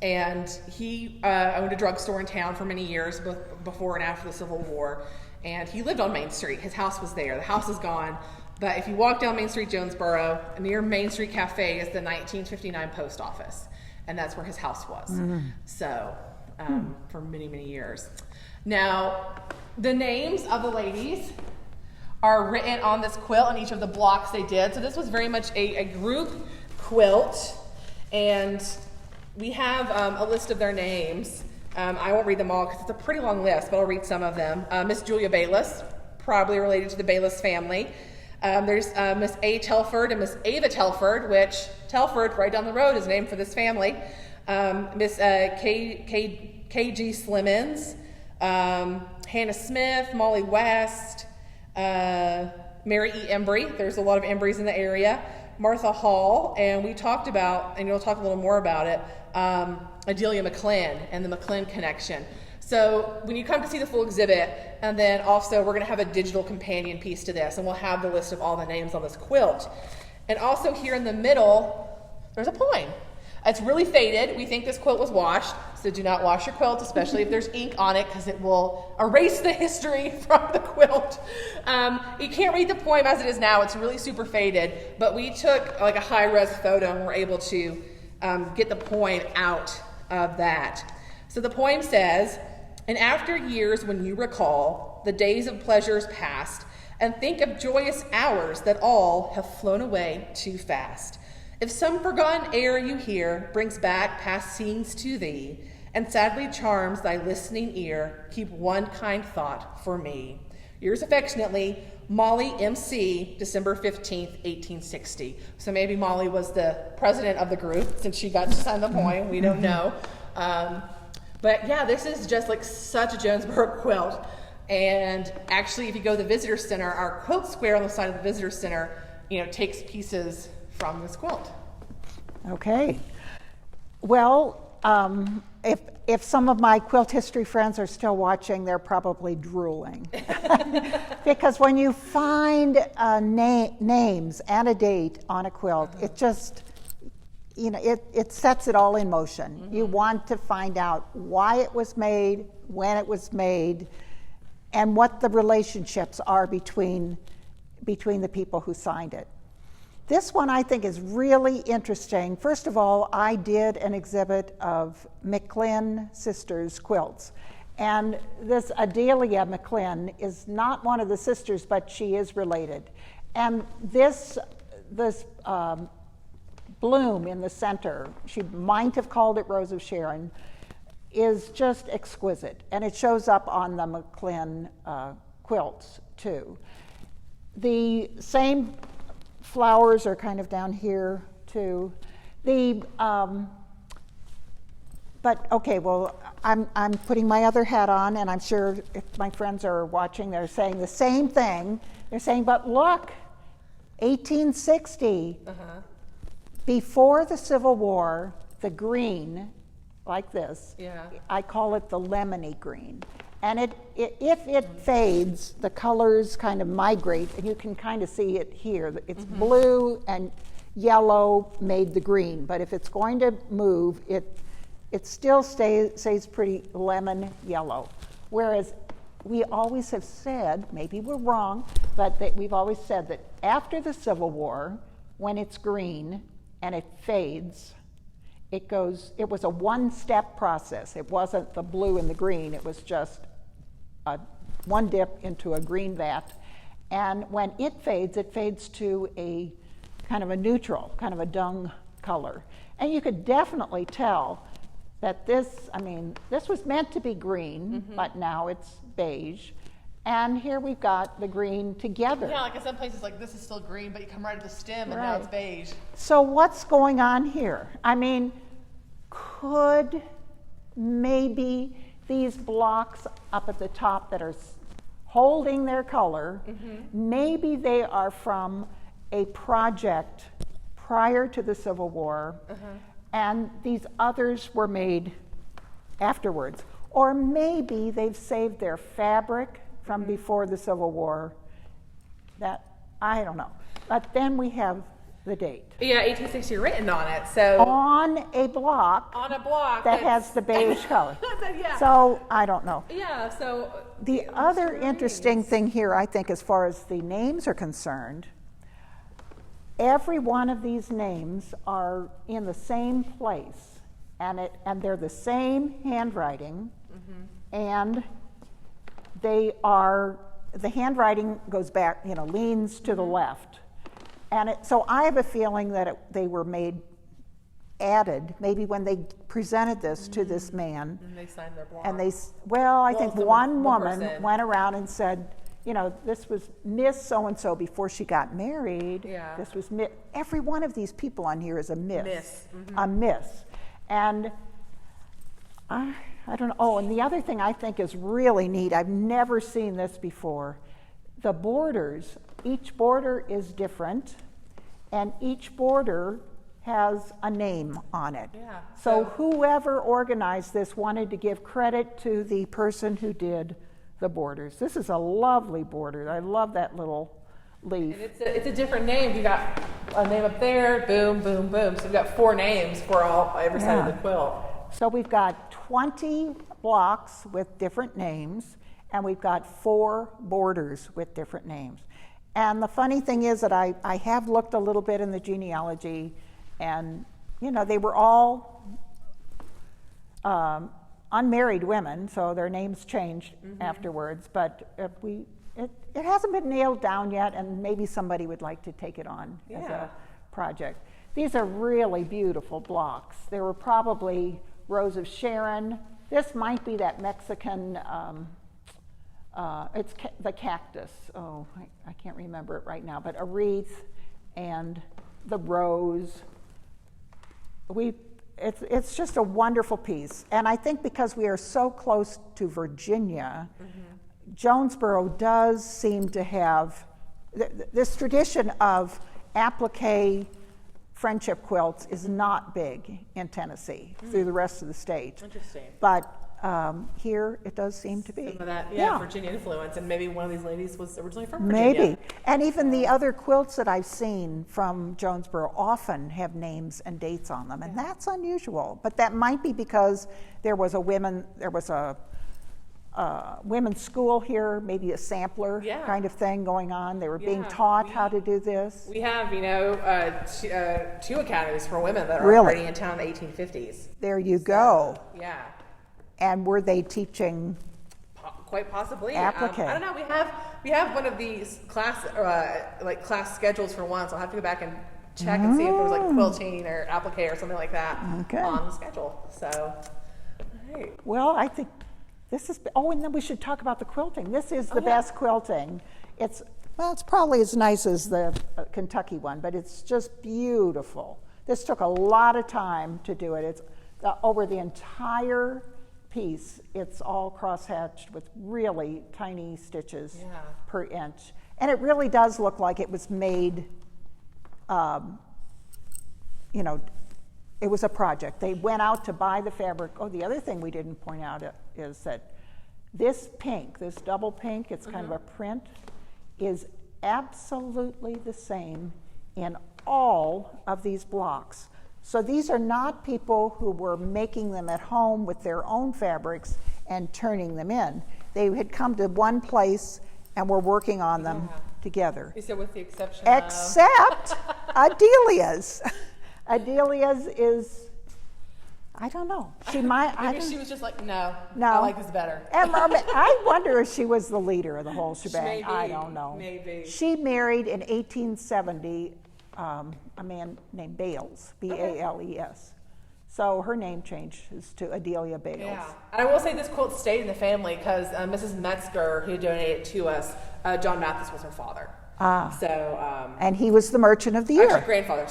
And he owned a drugstore in town for many years, both before and after the Civil War. And he lived on Main Street. His house was there. The house is gone. But if you walk down Main Street, Jonesboro, near Main Street Cafe is the 1959 post office. And that's where his house was. So, for many, many years. Now, the names of the ladies are written on this quilt on each of the blocks they did. So this was very much a group quilt. And we have a list of their names. I won't read them all because it's a pretty long list, but I'll read some of them. Miss Julia Bayless, probably related to the Bayless family. There's Miss A. Telford and Miss Ava Telford, which Telford, right down the road, is named for this family. Miss K.G. Slimmons, Hannah Smith, Molly West, Mary E. Embry. There's a lot of Embrys in the area. Martha Hall, and we talked about, and you'll talk a little more about it, Adelia McClin and the McClin connection. So when you come to see the full exhibit, and then also we're going to have a digital companion piece to this, and we'll have the list of all the names on this quilt. And also here in the middle, there's a poem. It's really faded. We think this quilt was washed, so do not wash your quilt, especially if there's ink on it, because it will erase the history from the quilt. You can't read the poem as it is now. It's really super faded, but we took like a high-res photo and were able to get the poem out of that. So the poem says, "And after years when you recall the days of pleasures past, and think of joyous hours that all have flown away too fast, if some forgotten air you hear brings back past scenes to thee, and sadly charms thy listening ear, keep one kind thought for me. Yours affectionately, Molly M.C., December 15th, 1860. So maybe Molly was the president of the group, since she got to sign the poem. We don't know. But yeah, this is just like such a Jonesboro quilt. And actually, if you go to the visitor center, our quilt square on the side of the visitor center, takes pieces from this quilt. Okay. Well, if some of my quilt history friends are still watching, they're probably drooling. Because when you find names and a date on a quilt, it just, it sets it all in motion. Mm-hmm. You want to find out why it was made, when it was made, and what the relationships are between the people who signed it. This one I think is really interesting. First of all, I did an exhibit of McKinney sisters quilts. And this Adelia McKinney is not one of the sisters, but she is related. And this bloom in the center, she might have called it Rose of Sharon, is just exquisite. And it shows up on the McKinney quilts too. The same flowers are kind of down here too. But okay, well, I'm putting my other hat on, and I'm sure if my friends are watching, they're saying the same thing. They're saying, but look, 1860, before the Civil War, the green, like this, I call it the lemony green. And if it fades, the colors kind of migrate, and you can kind of see it here. It's blue and yellow made the green, but if it's going to move, it still stays pretty lemon yellow. Whereas we always have said, maybe we're wrong, but we've always said that after the Civil War, when it's green and it fades, it was a one-step process. It wasn't the blue and the green, it was just one dip into a green vat. And when it fades to a kind of a neutral, kind of a dung color. And you could definitely tell that this was meant to be green, but now it's beige. And here we've got the green together. Yeah, like in some places, like this is still green, but you come right to the stem and now it's beige. So what's going on here? Could maybe these blocks up at the top that are holding their color, maybe they are from a project prior to the Civil War, and these others were made afterwards. Or maybe they've saved their fabric from before the Civil War. That, I don't know. But then we have the date. Yeah, 1860 written on it. So on a block that has the beige color. So I don't know. Yeah, so the other interesting thing here, I think, as far as the names are concerned, every one of these names are in the same place, and they're the same handwriting, and the handwriting goes back, leans to the left. And so I have a feeling that they were added, maybe when they presented this to this man. And they signed their block. And I think one woman went around and said, this was Miss So-and-so before she got married. Yeah. This was Miss. Every one of these people on here is a Miss. Miss. A Miss. And I don't know. Oh, and the other thing I think is really neat, I've never seen this before. The borders, each border is different, and each border has a name on it. Yeah. So whoever organized this wanted to give credit to the person who did the borders. This is a lovely border. I love that little leaf. And it's a different name. You got a name up there, boom, boom, boom. So we've got 4 names for every side of the quilt. So we've got 20 blocks with different names, and we've got 4 borders with different names. And the funny thing is that I have looked a little bit in the genealogy, and they were all unmarried women, so their names changed afterwards. But it hasn't been nailed down yet, and maybe somebody would like to take it on as a project. These are really beautiful blocks. They were probably Rose of Sharon. This might be that Mexican. It's the cactus. Oh, I can't remember it right now, but a wreath and the rose. It's just a wonderful piece. And I think because we are so close to Virginia, Jonesboro does seem to have this tradition of applique friendship quilts is not big in Tennessee through the rest of the state. Interesting. But here it does seem to be. Some of that, Virginia influence, and maybe one of these ladies was originally from Virginia. Maybe. And even the other quilts that I've seen from Jonesboro often have names and dates on them, and that's unusual. But that might be because there was a women's school here, maybe a sampler kind of thing going on. They were being taught how to do this. We have, two academies for women that are operating in town in the 1850s. There you go. Yeah. And were they teaching? Quite possibly. Applique. I don't know. We have one of these class schedules for one, so I'll have to go back and check and see if there was like quilting or applique or something like that on the schedule. So, all right. Well, I think this is. Oh, and then we should talk about the quilting. This is the best quilting. It's probably as nice as the Kentucky one, but it's just beautiful. This took a lot of time to do it. It's over the entire piece. It's all cross-hatched with really tiny stitches per inch, and it really does look like it was made. It was a project. They went out to buy the fabric. Oh, the other thing we didn't point out is that this pink, this double pink, it's kind of a print, is absolutely the same in all of these blocks. So these are not people who were making them at home with their own fabrics and turning them in. They had come to one place and were working on them together. You said with the exception Except Adelia's. Adelia's is, I don't know. She might. Maybe she was just like, no, I like this better. And I wonder if she was the leader of the whole shebang. Maybe, I don't know. Maybe. She married in 1870 a man named Bales, B-A-L-E-S. So her name changes to Adelia Bales. Yeah, and I will say this quilt stayed in the family because Mrs. Metzger, who donated it to us, John Mathis was her father. So, and he was the Merchant of the Year. Actually, grandfather.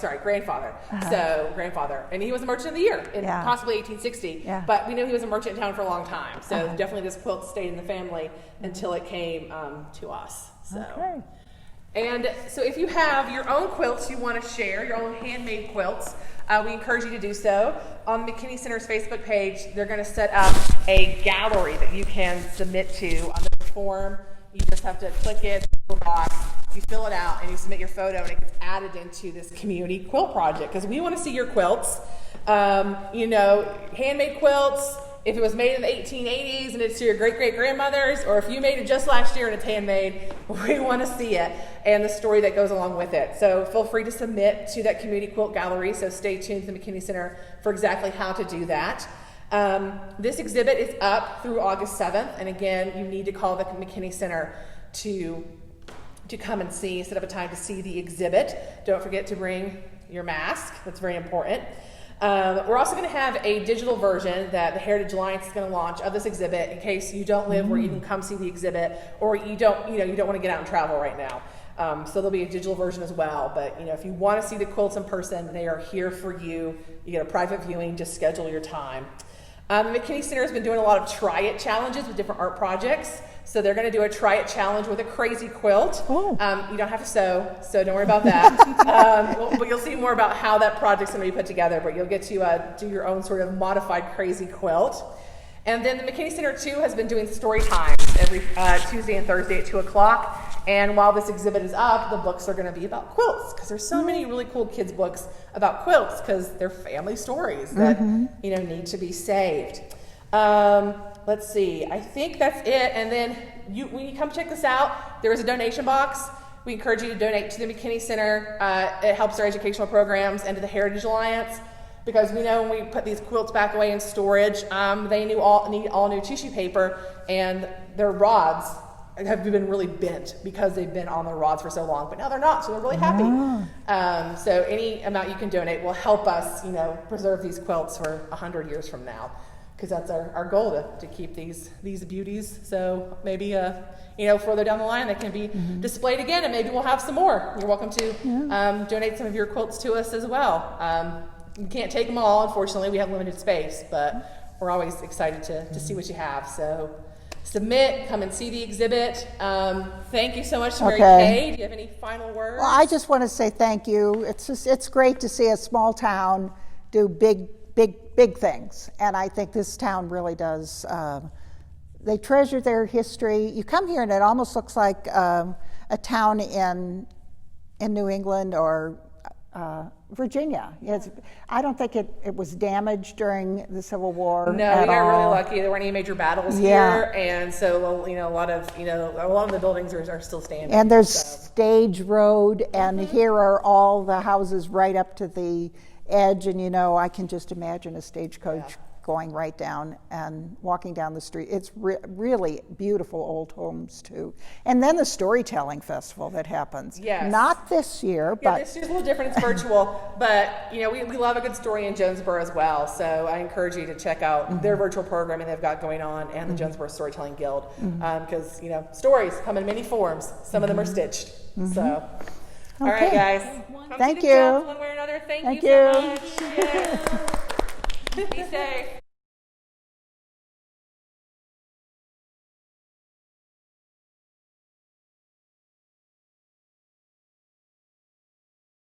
So, grandfather. And he was the Merchant of the Year in possibly 1860. Yeah. But we knew he was a merchant in town for a long time. So, definitely this quilt stayed in the family until it came to us. So. Okay. And so if you have your own quilts you want to share, your own handmade quilts, we encourage you to do so. On the McKinney Center's Facebook page, they're going to set up a gallery that you can submit to on the form. You just have to click it, box, you fill it out, and you submit your photo, and it gets added into this community quilt project. Because we want to see your quilts. Handmade quilts, if it was made in the 1880s and it's to your great-great-grandmother's, or if you made it just last year and it's handmade, we want to see it and the story that goes along with it. So feel free to submit to that community quilt gallery, so stay tuned to the McKinney Center for exactly how to do that. This exhibit is up through August 7th, and again, you need to call the McKinney Center to come and set up a time to see the exhibit. Don't forget to bring your mask, that's very important. We're also going to have a digital version that the Heritage Alliance is going to launch of this exhibit in case you don't live where you can come see the exhibit, or you don't want to get out and travel right now. So there'll be a digital version as well. But if you want to see the quilts in person, they are here for you. You get a private viewing. Just schedule your time. The McKinney Center has been doing a lot of try it challenges with different art projects. So they're going to do a try it challenge with a crazy quilt. You don't have to sew, so don't worry about that. But you'll see more about how that project's going to be put together. But you'll get to do your own sort of modified crazy quilt. And then the McKinney Center, too, has been doing story times every Tuesday and Thursday at 2 o'clock. And while this exhibit is up, the books are going to be about quilts, because there's so many really cool kids' books about quilts, because they're family stories that need to be saved. Let's see. I think that's it. And then when you come check this out, there is a donation box. We encourage you to donate to the McKinney Center. It helps our educational programs and to the Heritage Alliance, because we know when we put these quilts back away in storage, they need all new tissue paper, and their rods have been really bent because they've been on their rods for so long, but now they're not, so they're really happy. So any amount you can donate will help us, preserve these quilts for 100 years from now, because that's our goal, to keep these beauties. So maybe further down the line they can be displayed again, and maybe we'll have some more. You're welcome to donate some of your quilts to us as well. We can't take them all, unfortunately. We have limited space, but we're always excited to see what you have. So submit, come and see the exhibit. Thank you so much to Okay. Merikay. Do you have any final words? Well, I just want to say thank you. It's great to see a small town do big things, and I think this town really does. They treasure their history. You come here and it almost looks like a town in New England or Virginia. I don't think it was damaged during the Civil War. No, at we got really all. lucky. There weren't any major battles Yeah. here, and so a lot of the buildings are still standing. And there's so. Stage Road, and here are all the houses right up to the edge, and I can just imagine a stagecoach going right down and walking down the street. It's really beautiful old homes too. And then the storytelling festival that happens. Yes. Not this year, Yeah, but this year's a little different. It's virtual, but we love a good story in Jonesboro as well. So I encourage you to check out their virtual programming they've got going on, and the Jonesboro Storytelling Guild, because stories come in many forms. Some of them are stitched. So, all right, Okay. guys. Come Thank see the you. jobs one way or another. Thank you so much. Yes. Be safe.